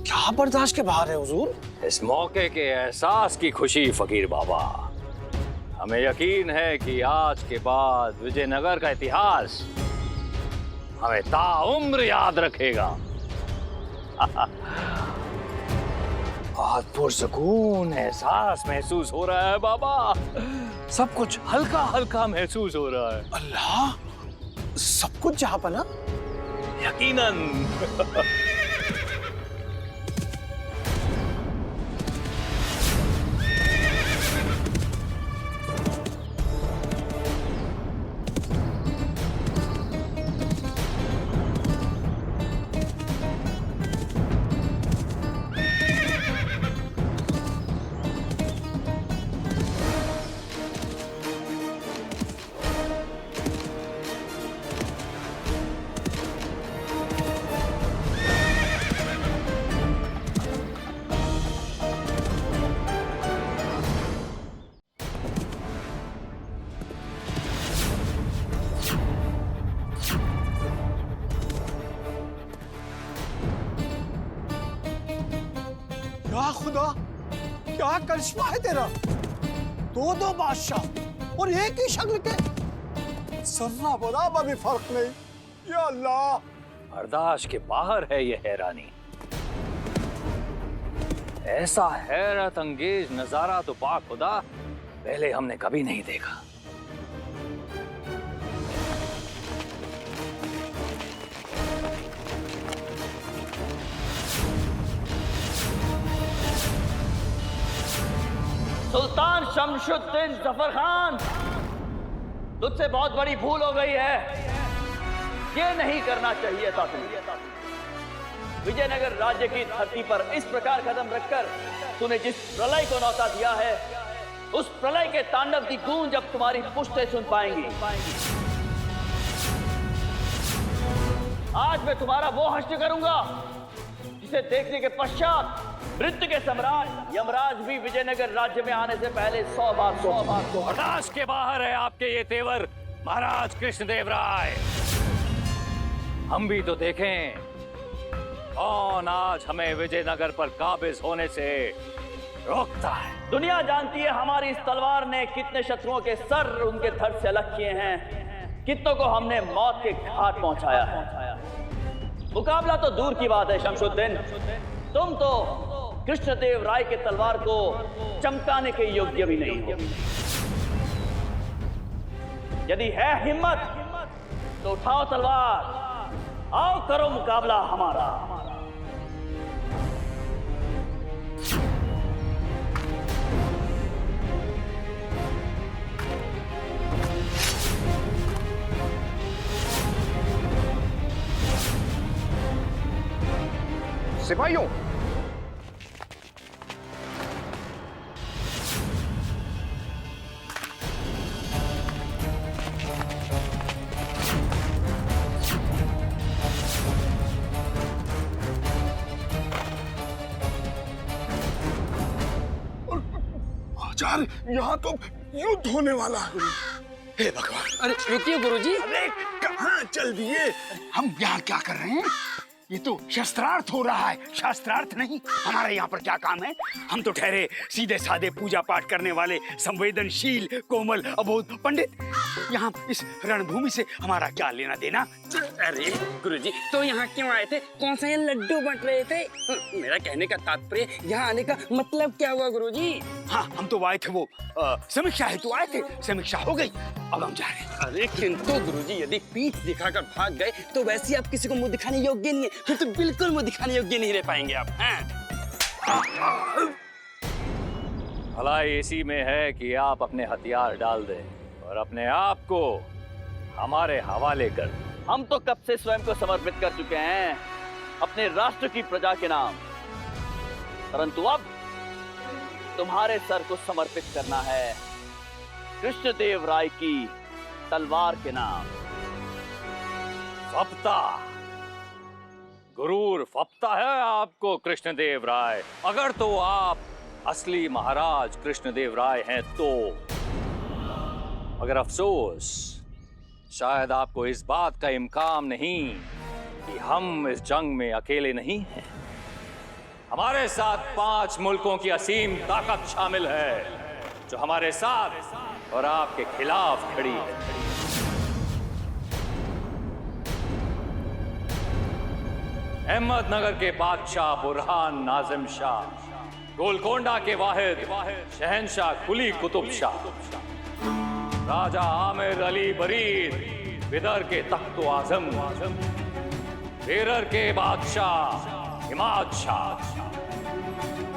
क्या बर्दाश्त के बाहर है हुजूर? इस मौके के एहसास की खुशी फकीर बाबा। हमें यकीन है कि आज के बाद विजयनगर का इतिहास हमें ताउम्र याद रखेगा। बहुत पुरसकून एहसास महसूस हो रहा है बाबा। सब कुछ हल्का हल्का महसूस हो रहा है। अल्लाह, सब कुछ जहां पना? यकीनन। या खुदा, क्या करिश्मा है तेरा। दो बादशाह और एक ही शक्ल के, सर्रा बराबर भी फर्क नहीं। या अल्लाह, बर्दाश्त के बाहर है ये हैरानी। ऐसा हैरत अंगेज नजारा तो पाक खुदा पहले हमने कभी नहीं देखा। सुल्तान शमशुद्दीन जफर खान, तुझसे बहुत बड़ी भूल हो गई है। ये नहीं करना चाहिए था तुम्हें। विजयनगर राज्य की धरती पर इस प्रकार कदम रखकर तूने जिस प्रलय को न्योता दिया है, उस प्रलय के तांडव की गूंज अब तुम्हारी पुश्तें सुन पाएंगी। आज मैं तुम्हारा वो हश्र करूंगा जिसे देखने के पश्चात मृत्यु के सम्राट यमराज भी विजयनगर राज्य में आने से पहले 100 बार बर्दाश्त के बाहर है आपके ये तेवर महाराज कृष्णदेव राय। हम भी तो देखें कौन आज हमें विजयनगर पर काबिज होने से रोकता है। दुनिया जानती है हमारी इस तलवार ने कितने शत्रुओं के सर उनके धड़ से अलग किए हैं, कितनों को हमने मौत के घाट पहुंचाया है। मुकाबला तो दूर की बात है शमशुद्दीन, तुम तो कृष्णदेव राय के तलवार को चमकाने के योग्य भी नहीं हो। यदि है हिम्मत तो उठाओ तलवार, आओ करो मुकाबला हमारा। सिपाहियों, आचार्य, यहाँ तो युद्ध होने वाला है। हे भगवान। अरे रुकिए गुरुजी। अरे कहाँ चल दिए? हम यहाँ क्या कर रहे हैं? ये तो शस्त्रार्थ हो रहा है, शास्त्रार्थ नहीं। हमारा यहाँ पर क्या काम है? हम तो ठहरे सीधे साधे पूजा पाठ करने वाले संवेदनशील कोमल अबोध पंडित। यहाँ इस रणभूमि से हमारा क्या लेना देना? अरे गुरुजी, तो यहाँ क्यों आए थे? कौन सा ये लड्डू बंट रहे थे? मेरा कहने का तात्पर्य, यहाँ आने का मतलब क्या हुआ गुरुजी? हाँ, हम तो आए थे वो समीक्षा हेतु आए थे। समीक्षा हो गई, अब हम जा रहे हैं। अरे किंतु गुरुजी, यदि पीठ दिखाकर भाग गए तो वैसे आप किसी को मुंह दिखाने योग्य नहीं है, फिर तो बिल्कुल मुंह दिखाने योग्य नहीं रह पाएंगे आप। भलाई इसी में है कि आप अपने हथियार डाल दें और अपने आप को हमारे हवाले कर दें। हम तो कब से स्वयं को समर्पित कर चुके हैं अपने राष्ट्र की प्रजा के नाम, परंतु अब तुम्हारे सर को समर्पित करना है कृष्णदेव राय की तलवार के नाम। फपता, गुरूर फपता है आपको कृष्णदेव राय। अगर तो आप असली महाराज कृष्णदेव राय हैं तो, मगर अफसोस शायद आपको इस बात का इम्कान नहीं कि हम इस जंग में अकेले नहीं हैं। हमारे साथ 5 मुल्कों की असीम ताकत शामिल है जो हमारे साथ और आपके खिलाफ खड़ी है। अहमदनगर के बादशाह बुरहान नाजिम शाह, गोलकोंडा के वाहिद शहंशाह कुली कुतुब शाह, राजा आमिर अली बरीद बिदर के तख्तो आजम, बेरर के बादशाह हिमाद शाह,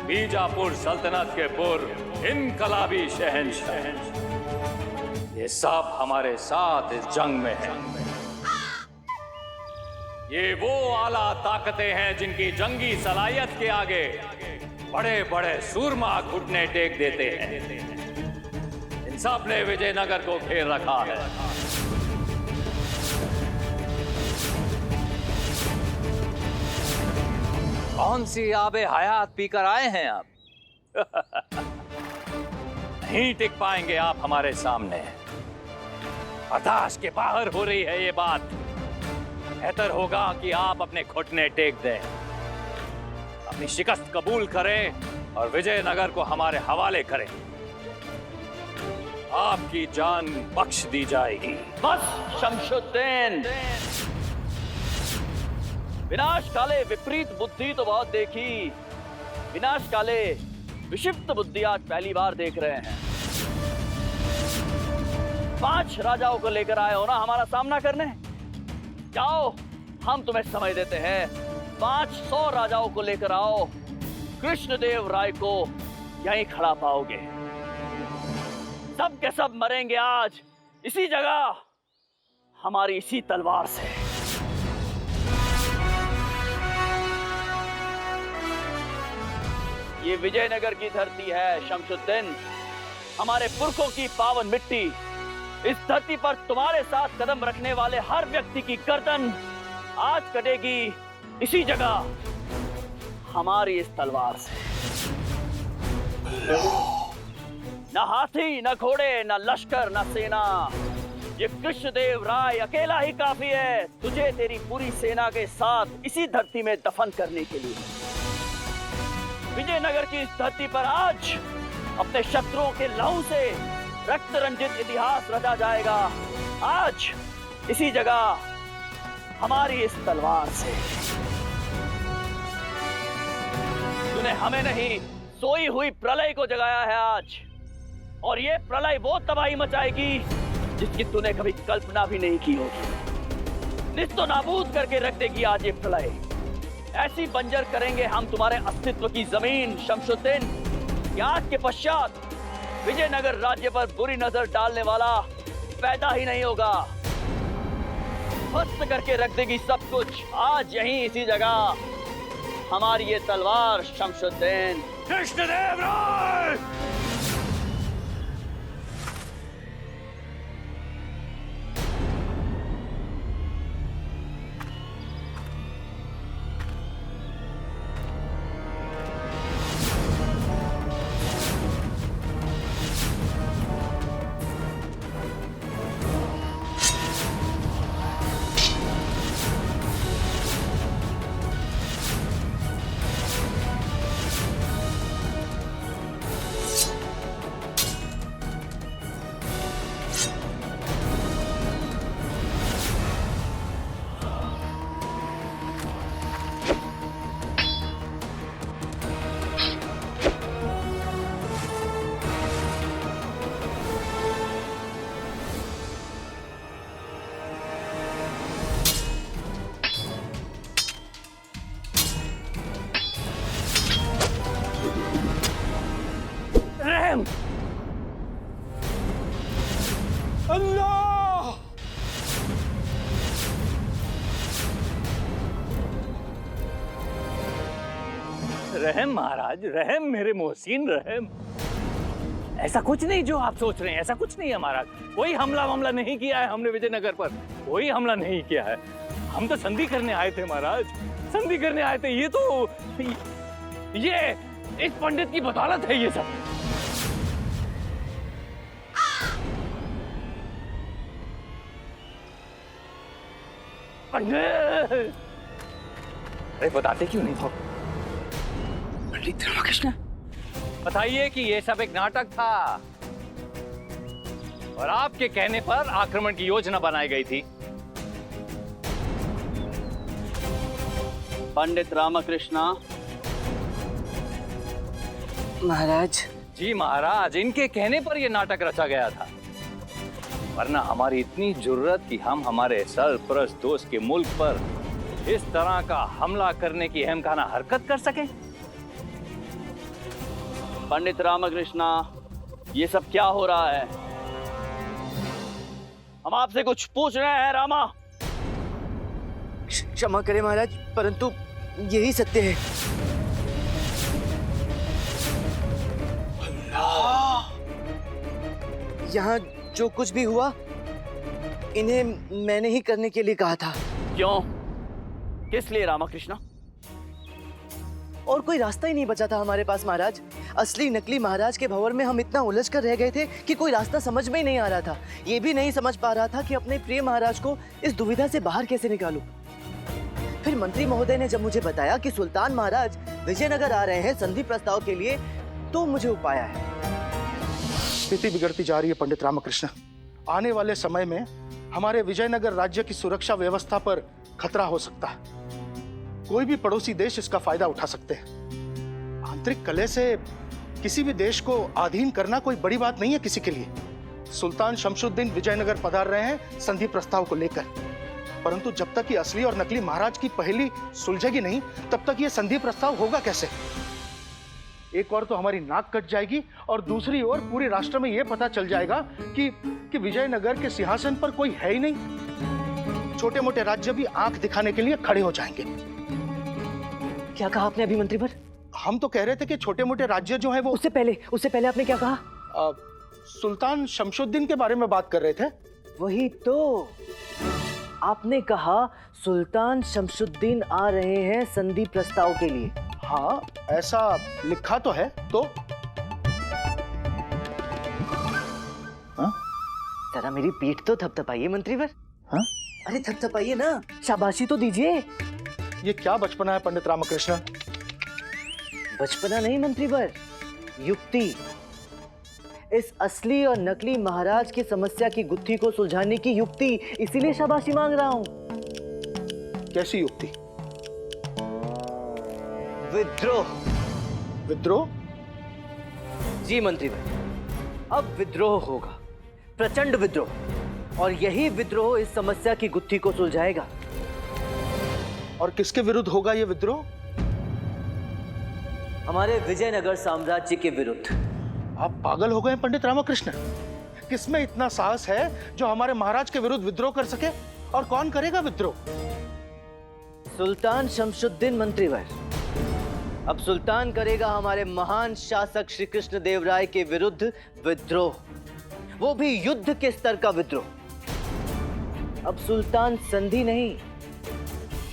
बीजापुर सल्तनत के पुर इनकलाबी शहंशाह, ये सब हमारे साथ इस जंग में हैं। ये वो आला ताकतें हैं जिनकी जंगी सलाहियत के आगे बड़े बड़े सूरमा घुटने टेक देते हैं। इन सब ने विजयनगर को घेर रखा है। कौन सी आबे हयात पीकर आए हैं आप? नहीं टिक पाएंगे आप हमारे सामने। बर्दाश्त के बाहर हो रही है ये बात। बेहतर होगा कि आप अपने घुटने टेक दें, अपनी शिकस्त कबूल करें और विजयनगर को हमारे हवाले करें, आपकी जान बख्श दी जाएगी। बस शमशुद्दीन, विनाश काले विपरीत बुद्धि तो बहुत देखी, विनाश काले विक्षिप्त बुद्धि आज पहली बार देख रहे हैं। 5 राजाओं को लेकर आए हो ना हमारा सामना करने? जाओ, हम तुम्हें समय देते हैं। 500 राजाओं को लेकर आओ, कृष्णदेव राय को यहीं खड़ा पाओगे। सब के सब मरेंगे आज इसी जगह, हमारी इसी तलवार से। ये विजयनगर की धरती है शमशुद्दीन, हमारे पुरखों की पावन मिट्टी। इस धरती पर तुम्हारे साथ कदम रखने वाले हर व्यक्ति की गर्दन आज कटेगी इसी जगह, हमारी इस तलवार से। न हाथी, न घोड़े, न लश्कर, न सेना, ये कृष्णदेव राय अकेला ही काफी है तुझे तेरी पूरी सेना के साथ इसी धरती में दफन करने के लिए। विजयनगर की इस धरती पर आज अपने शत्रुओं के लहू से रक्त रंजित इतिहास रचा जाएगा, आज इसी जगह, हमारी इस तलवार से। तूने हमें नहीं, सोई हुई प्रलय को जगाया है आज, और ये प्रलय वो तबाही मचाएगी जिसकी तूने कभी कल्पना भी नहीं की होगी। निस्तो नाबूद करके रख देगी आज ये प्रलय। ऐसी बंजर करेंगे हम तुम्हारे अस्तित्व की जमीन शमशुद्दीन कि आज के पश्चात विजयनगर राज्य पर बुरी नजर डालने वाला पैदा ही नहीं होगा। ध्वस्त करके रख देगी सब कुछ आज यहीं इसी जगह, हमारी ये तलवार शमशुद्दीन। कृष्णदेव राय! अल्लाह! रहम महाराज, रहम मेरे मोहसिन, रहम। ऐसा कुछ नहीं जो आप सोच रहे हैं, ऐसा कुछ नहीं है महाराज। कोई हमला नहीं किया है हमने विजयनगर पर, कोई हमला नहीं किया है। हम तो संधि करने आए थे महाराज, संधि करने आए थे। ये इस पंडित की बदौलत है ये सब। अरे बताते क्यों नहीं? पंडित रामकृष्ण, बताइए कि ये सब एक नाटक था और आपके कहने पर आक्रमण की योजना बनाई गई थी। पंडित रामकृष्ण। महाराज। जी महाराज, इनके कहने पर यह नाटक रचा गया था, वरना हमारी इतनी जरूरत कि हम हमारे सरपरस्त दोस्त के मुल्क पर इस तरह का हमला करने की अहमकाना हरकत कर सके। पंडित रामकृष्ण, ये सब क्या हो रहा है? हम आपसे कुछ पूछ रहे हैं रामा। क्षमा करें महाराज, परंतु यही सत्य है। यहाँ जो कुछ भी हुआ, इन्हें मैंने ही करने के लिए कहा था। क्यों? किस लिए रामकृष्ण? और कोई रास्ता ही नहीं बचा था हमारे पास महाराज। असली नकली महाराज के भंवर में हम इतना उलझ कर रह गए थे कि कोई रास्ता समझ में ही नहीं आ रहा था। ये भी नहीं समझ पा रहा था कि अपने प्रिय महाराज को इस दुविधा से बाहर कैसे निकालूं। फिर मंत्री महोदय ने जब मुझे बताया कि सुल्तान महाराज विजयनगर आ रहे हैं संधि प्रस्ताव के लिए, तो मुझे उपाय है। स्थिति बिगड़ती जा रही है पंडित रामकृष्ण। आने वाले समय में हमारे विजयनगर राज्य की सुरक्षा व्यवस्था पर खतरा हो सकता है। कोई भी पड़ोसी देश इसका फायदा उठा सकते हैं। आंतरिक कलह से किसी भी देश को अधीन करना कोई बड़ी बात नहीं है किसी के लिए। सुल्तान शमशुद्दीन विजयनगर पधार रहे हैं संधि प्रस्ताव को लेकर, परंतु जब तक ये असली और नकली महाराज की पहेली सुलझेगी नहीं, तब तक ये संधि प्रस्ताव होगा कैसे? एक और तो हमारी नाक कट जाएगी और दूसरी ओर पूरे राष्ट्र में यह पता चल जाएगा कि विजयनगर के सिंहासन पर कोई है ही नहीं। छोटे मोटे राज्य भी आंख दिखाने के लिए खड़े हो जाएंगे। क्या कहा आपने अभी मंत्री पर? हम तो कह रहे थे कि छोटे मोटे राज्य जो है वो उससे पहले आपने क्या कहा? सुल्तान शमशुद्दीन के बारे में बात कर रहे थे। वही तो, आपने कहा सुल्तान शमशुद्दीन आ रहे हैं संधि प्रस्ताव के लिए। हाँ, ऐसा लिखा तो है। तो जरा मेरी पीठ तो थपथपाइए मंत्रीवर। हाँ? अरे थपथपाइए ना, शाबाशी तो दीजिए। ये क्या बचपना है पंडित रामकृष्ण? बचपना नहीं मंत्रीवर, युक्ति। इस असली और नकली महाराज की समस्या की गुत्थी को सुलझाने की युक्ति, इसीलिए शाबाशी मांग रहा हूं। कैसी युक्ति? विद्रोह। विद्रोह? जी मंत्रीवर, अब विद्रोह होगा, प्रचंड विद्रोह, और यही विद्रोह इस समस्या की गुत्थी को सुलझाएगा। और किसके विरुद्ध होगा ये विद्रोह? हमारे विजयनगर साम्राज्य के विरुद्ध। आप पागल हो गए पंडित रामकृष्ण? किसमें इतना साहस है जो हमारे महाराज के विरुद्ध विद्रोह कर सके? और कौन करेगा विद्रोह? सुल्तान शमशुद्दीन मंत्रीवर। अब सुल्तान करेगा हमारे महान शासक श्री कृष्ण देव राय के विरुद्ध विद्रोह, वो भी युद्ध के स्तर का विद्रोह। अब सुल्तान संधि नहीं,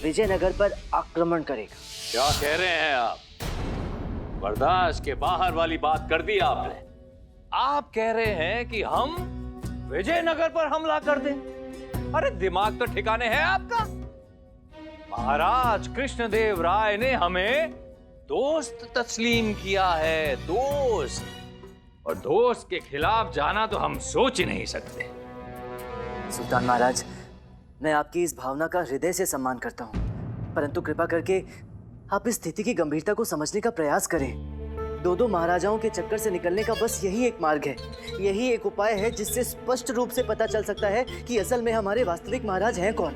विजयनगर पर आक्रमण करेगा। क्या कह रहे हैं आप? बर्दाश्त के बाहर वाली बात कर दी आपने। आप कह रहे हैं कि हम विजयनगर पर हमला कर दें? अरे दिमाग तो ठिकाने है आपका? महाराज कृष्णदेव राय ने हमें दोस्त तस्लीम किया है, दोस्त। और दोस्त के खिलाफ जाना तो हम सोच ही नहीं सकते। सुल्तान महाराज, मैं आपकी इस भावना का हृदय से सम्मान करता हूं, परंतु कृपा करके आप इस स्थिति की गंभीरता को समझने का प्रयास करें। दो महाराजाओं के चक्कर से निकलने का बस यही एक मार्ग है, यही एक उपाय है जिससे स्पष्ट रूप से पता चल सकता है कि असल में हमारे वास्तविक महाराज हैं कौन।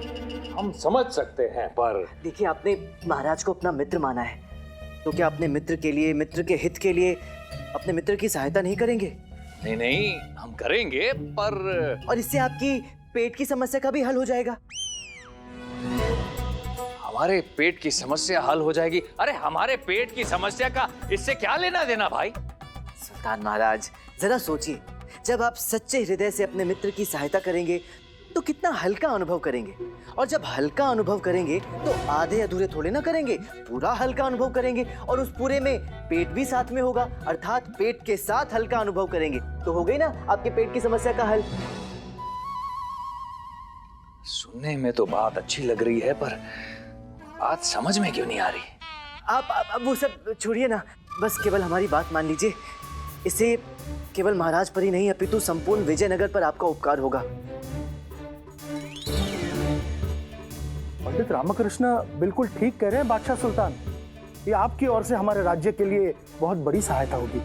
हम समझ सकते हैं, पर देखिए, आपने महाराज को अपना मित्र माना है, तो क्या अपने मित्र के लिए, मित्र के हित के लिए अपने मित्र की सहायता नहीं करेंगे? नहीं नहीं, हम करेंगे, पर और इससे आपकी पेट की समस्या का भी हल हो जाएगा। हमारे पेट की समस्या हल हो जाएगी? अरे हमारे पेट की समस्या का इससे क्या लेना देना भाई? सुल्तान महाराज, जरा सोचिए, जब आप सच्चे हृदय से अपने मित्र की सहायता करेंगे तो कितना हल्का अनुभव करेंगे, और जब हल्का अनुभव करेंगे तो आधे अधूरे थोड़े ना करेंगे, पूरा हल्का अनुभव करेंगे, और उस पूरे में पेट भी साथ में होगा, अर्थात पेट के साथ हल्का अनुभव करेंगे तो हो गई ना आपके पेट की समस्या का हल। सुनने में तो बात अच्छी लग रही है, पर बात समझ में क्यों नहीं आ रही? आप वो सब छोड़िए ना, बस केवल हमारी बात मान लीजिए। इससे केवल महाराज पर ही नहीं अपितु संपूर्ण विजयनगर पर आपका उपकार होगा। पंडित रामकृष्ण बिल्कुल ठीक कह रहे हैं बादशाह सुल्तान। ये आपकी ओर से हमारे राज्य के लिए बहुत बड़ी सहायता होगी।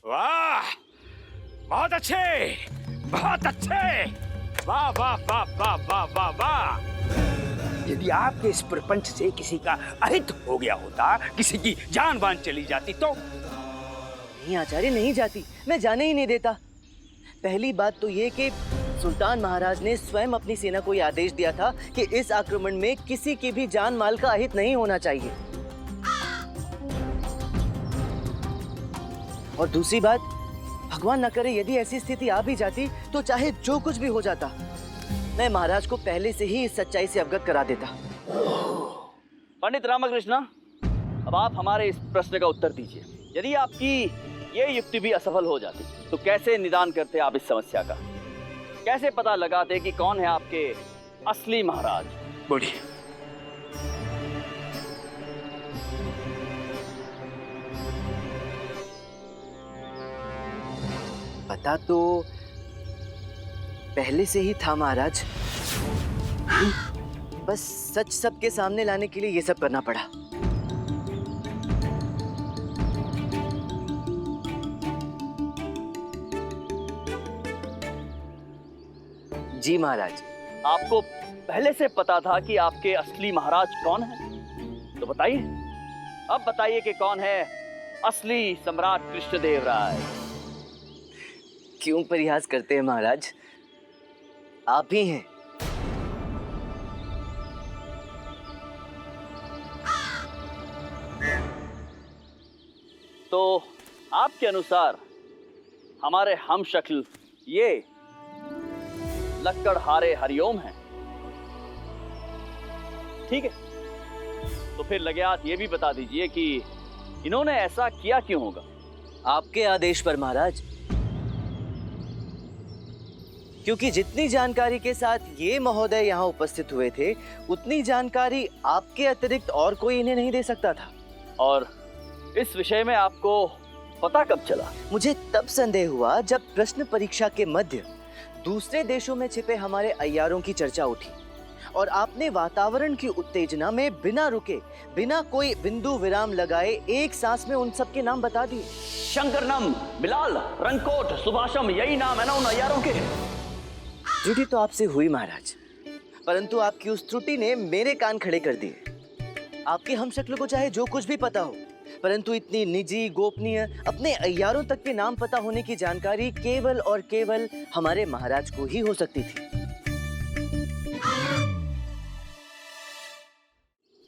वाह, बहुत अच्छे, बहुत अच्छे, वाह वाह वाह वाह वाह वाह वाह। यदि आपके इस प्रपंच से किसी का अहित हो गया होता, किसी की जान बान चली जाती तो? नहीं आचार्य, नहीं जाती, मैं जाने ही नहीं देता। पहली बात तो ये कि सुल्तान महाराज ने स्वयं अपनी सेना को यह आदेश दिया था कि इस आक्रमण में किसी की भी जान माल का अहित नहीं होना चाहिए। और दूसरी बात, भगवान न करे यदि ऐसी स्थिति आ भी जाती तो चाहे जो कुछ भी हो जाता, मैं महाराज को पहले से ही इस सच्चाई से अवगत करा देता। पंडित रामकृष्ण, अब आप हमारे इस प्रश्न का उत्तर दीजिए। यदि आपकी ये युक्ति भी असफल हो जाती तो कैसे निदान करते आप इस समस्या का? कैसे पता लगाते कि कौन है आपके असली महाराज? बूढ़ी, पता तो पहले से ही था महाराज, बस सच सबके सामने लाने के लिए ये सब करना पड़ा। जी महाराज। आपको पहले से पता था कि आपके असली महाराज कौन है? तो बताइए, अब बताइए कि कौन है असली सम्राट कृष्णदेव राय? क्यों परिहास करते हैं महाराज? आप ही हैं। तो आपके अनुसार हमारे हम शक्ल ये लक्कड़हारे हरिओम हैं? ठीक है, तो फिर लगात ये भी बता दीजिए कि इन्होंने ऐसा किया क्यों होगा? आपके आदेश पर महाराज, क्योंकि जितनी जानकारी के साथ ये महोदय यहाँ उपस्थित हुए थे, उतनी जानकारी आपके अतिरिक्त और कोई इन्हें नहीं दे सकता था। और इस विषय में आपको पता कब चला? मुझे तब संदेह हुआ जब प्रश्न परीक्षा के मध्य दूसरे देशों में छिपे हमारे अय्यारों की चर्चा उठी और आपने वातावरण की उत्तेजना में बिना रुके, बिना कोई बिंदु विराम लगाए एक सांस में उन सब के नाम बता दिए। शंकरनम, बिलाल, रंगकोट, सुभाषम, यही नाम है ना उन अय्यारों के? त्रुटि तो आपसे हुई महाराज, परंतु आपकी उस त्रुटि ने मेरे कान खड़े कर दिए। आपके हमशक्ल को चाहे जो कुछ भी पता हो, परंतु इतनी निजी, गोपनीय, अपने अय्यारों तक के नाम पता होने की जानकारी केवल और केवल हमारे महाराज को ही हो सकती थी।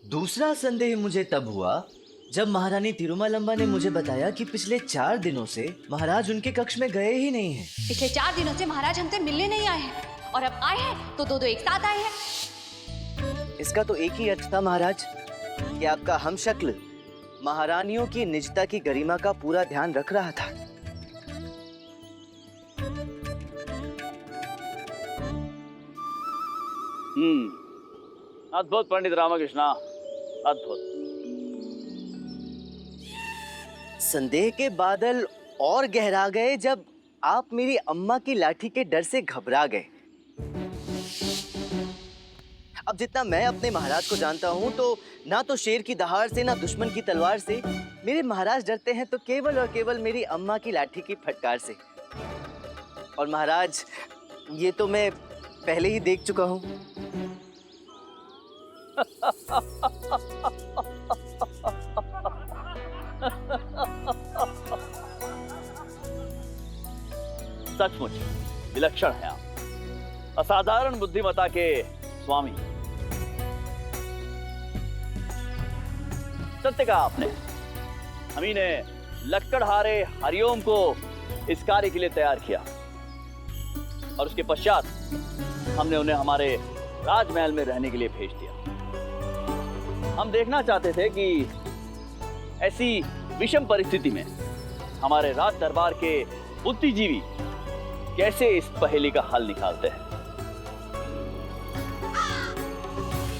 दूसरा संदेह मुझे तब हुआ जब महारानी तिरुमालंबा ने मुझे बताया कि पिछले 4 दिनों से महाराज उनके कक्ष में गए ही नहीं हैं। पिछले 4 दिनों से महाराज हमसे मिलने नहीं आए हैं और अब आए हैं तो दो एक साथ आए हैं। इसका तो एक ही अर्थ था महाराज कि आपका हमशक्ल महारानियों की निजता की गरिमा का पूरा ध्यान रख रहा था। अद्भुत पंडित रामकृष्णा, अद्भुत। संदेह के बादल और गहरा गए जब आप मेरी अम्मा की लाठी के डर से घबरा गए। अब जितना मैं अपने महाराज को जानता हूं, तो ना तो शेर की दहाड़ से, ना दुश्मन की तलवार से मेरे महाराज डरते हैं, तो केवल और केवल मेरी अम्मा की लाठी की फटकार से। और महाराज, ये तो मैं पहले ही देख चुका हूं। सचमुच विलक्षण है आप, असाधारण बुद्धिमत्ता के स्वामी। सत्य कहा आपने। हम ही ने लक्कड़हारे हरिओम को इस कार्य के लिए तैयार किया और उसके पश्चात हमने उन्हें हमारे राजमहल में रहने के लिए भेज दिया। हम देखना चाहते थे कि ऐसी विषम परिस्थिति में हमारे राज दरबार के बुद्धिजीवी कैसे इस पहेली का हल निकालते हैं।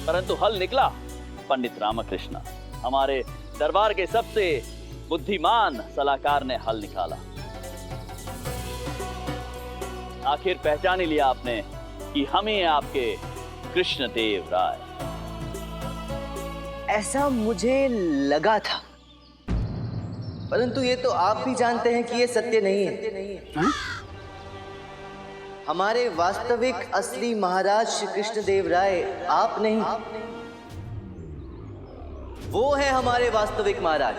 परंतु हल निकला पंडित रामकृष्ण, हमारे दरबार के सबसे बुद्धिमान सलाहकार ने हल निकाला। आखिर पहचान ही लिया आपने कि हम ही हैं आपके कृष्णदेव राय। ऐसा मुझे लगा था, परंतु ये तो आप भी जानते हैं कि ये सत्य नहीं है। हमारे वास्तविक असली महाराज श्री कृष्णदेव राय आप नहीं, वो है हमारे वास्तविक महाराज।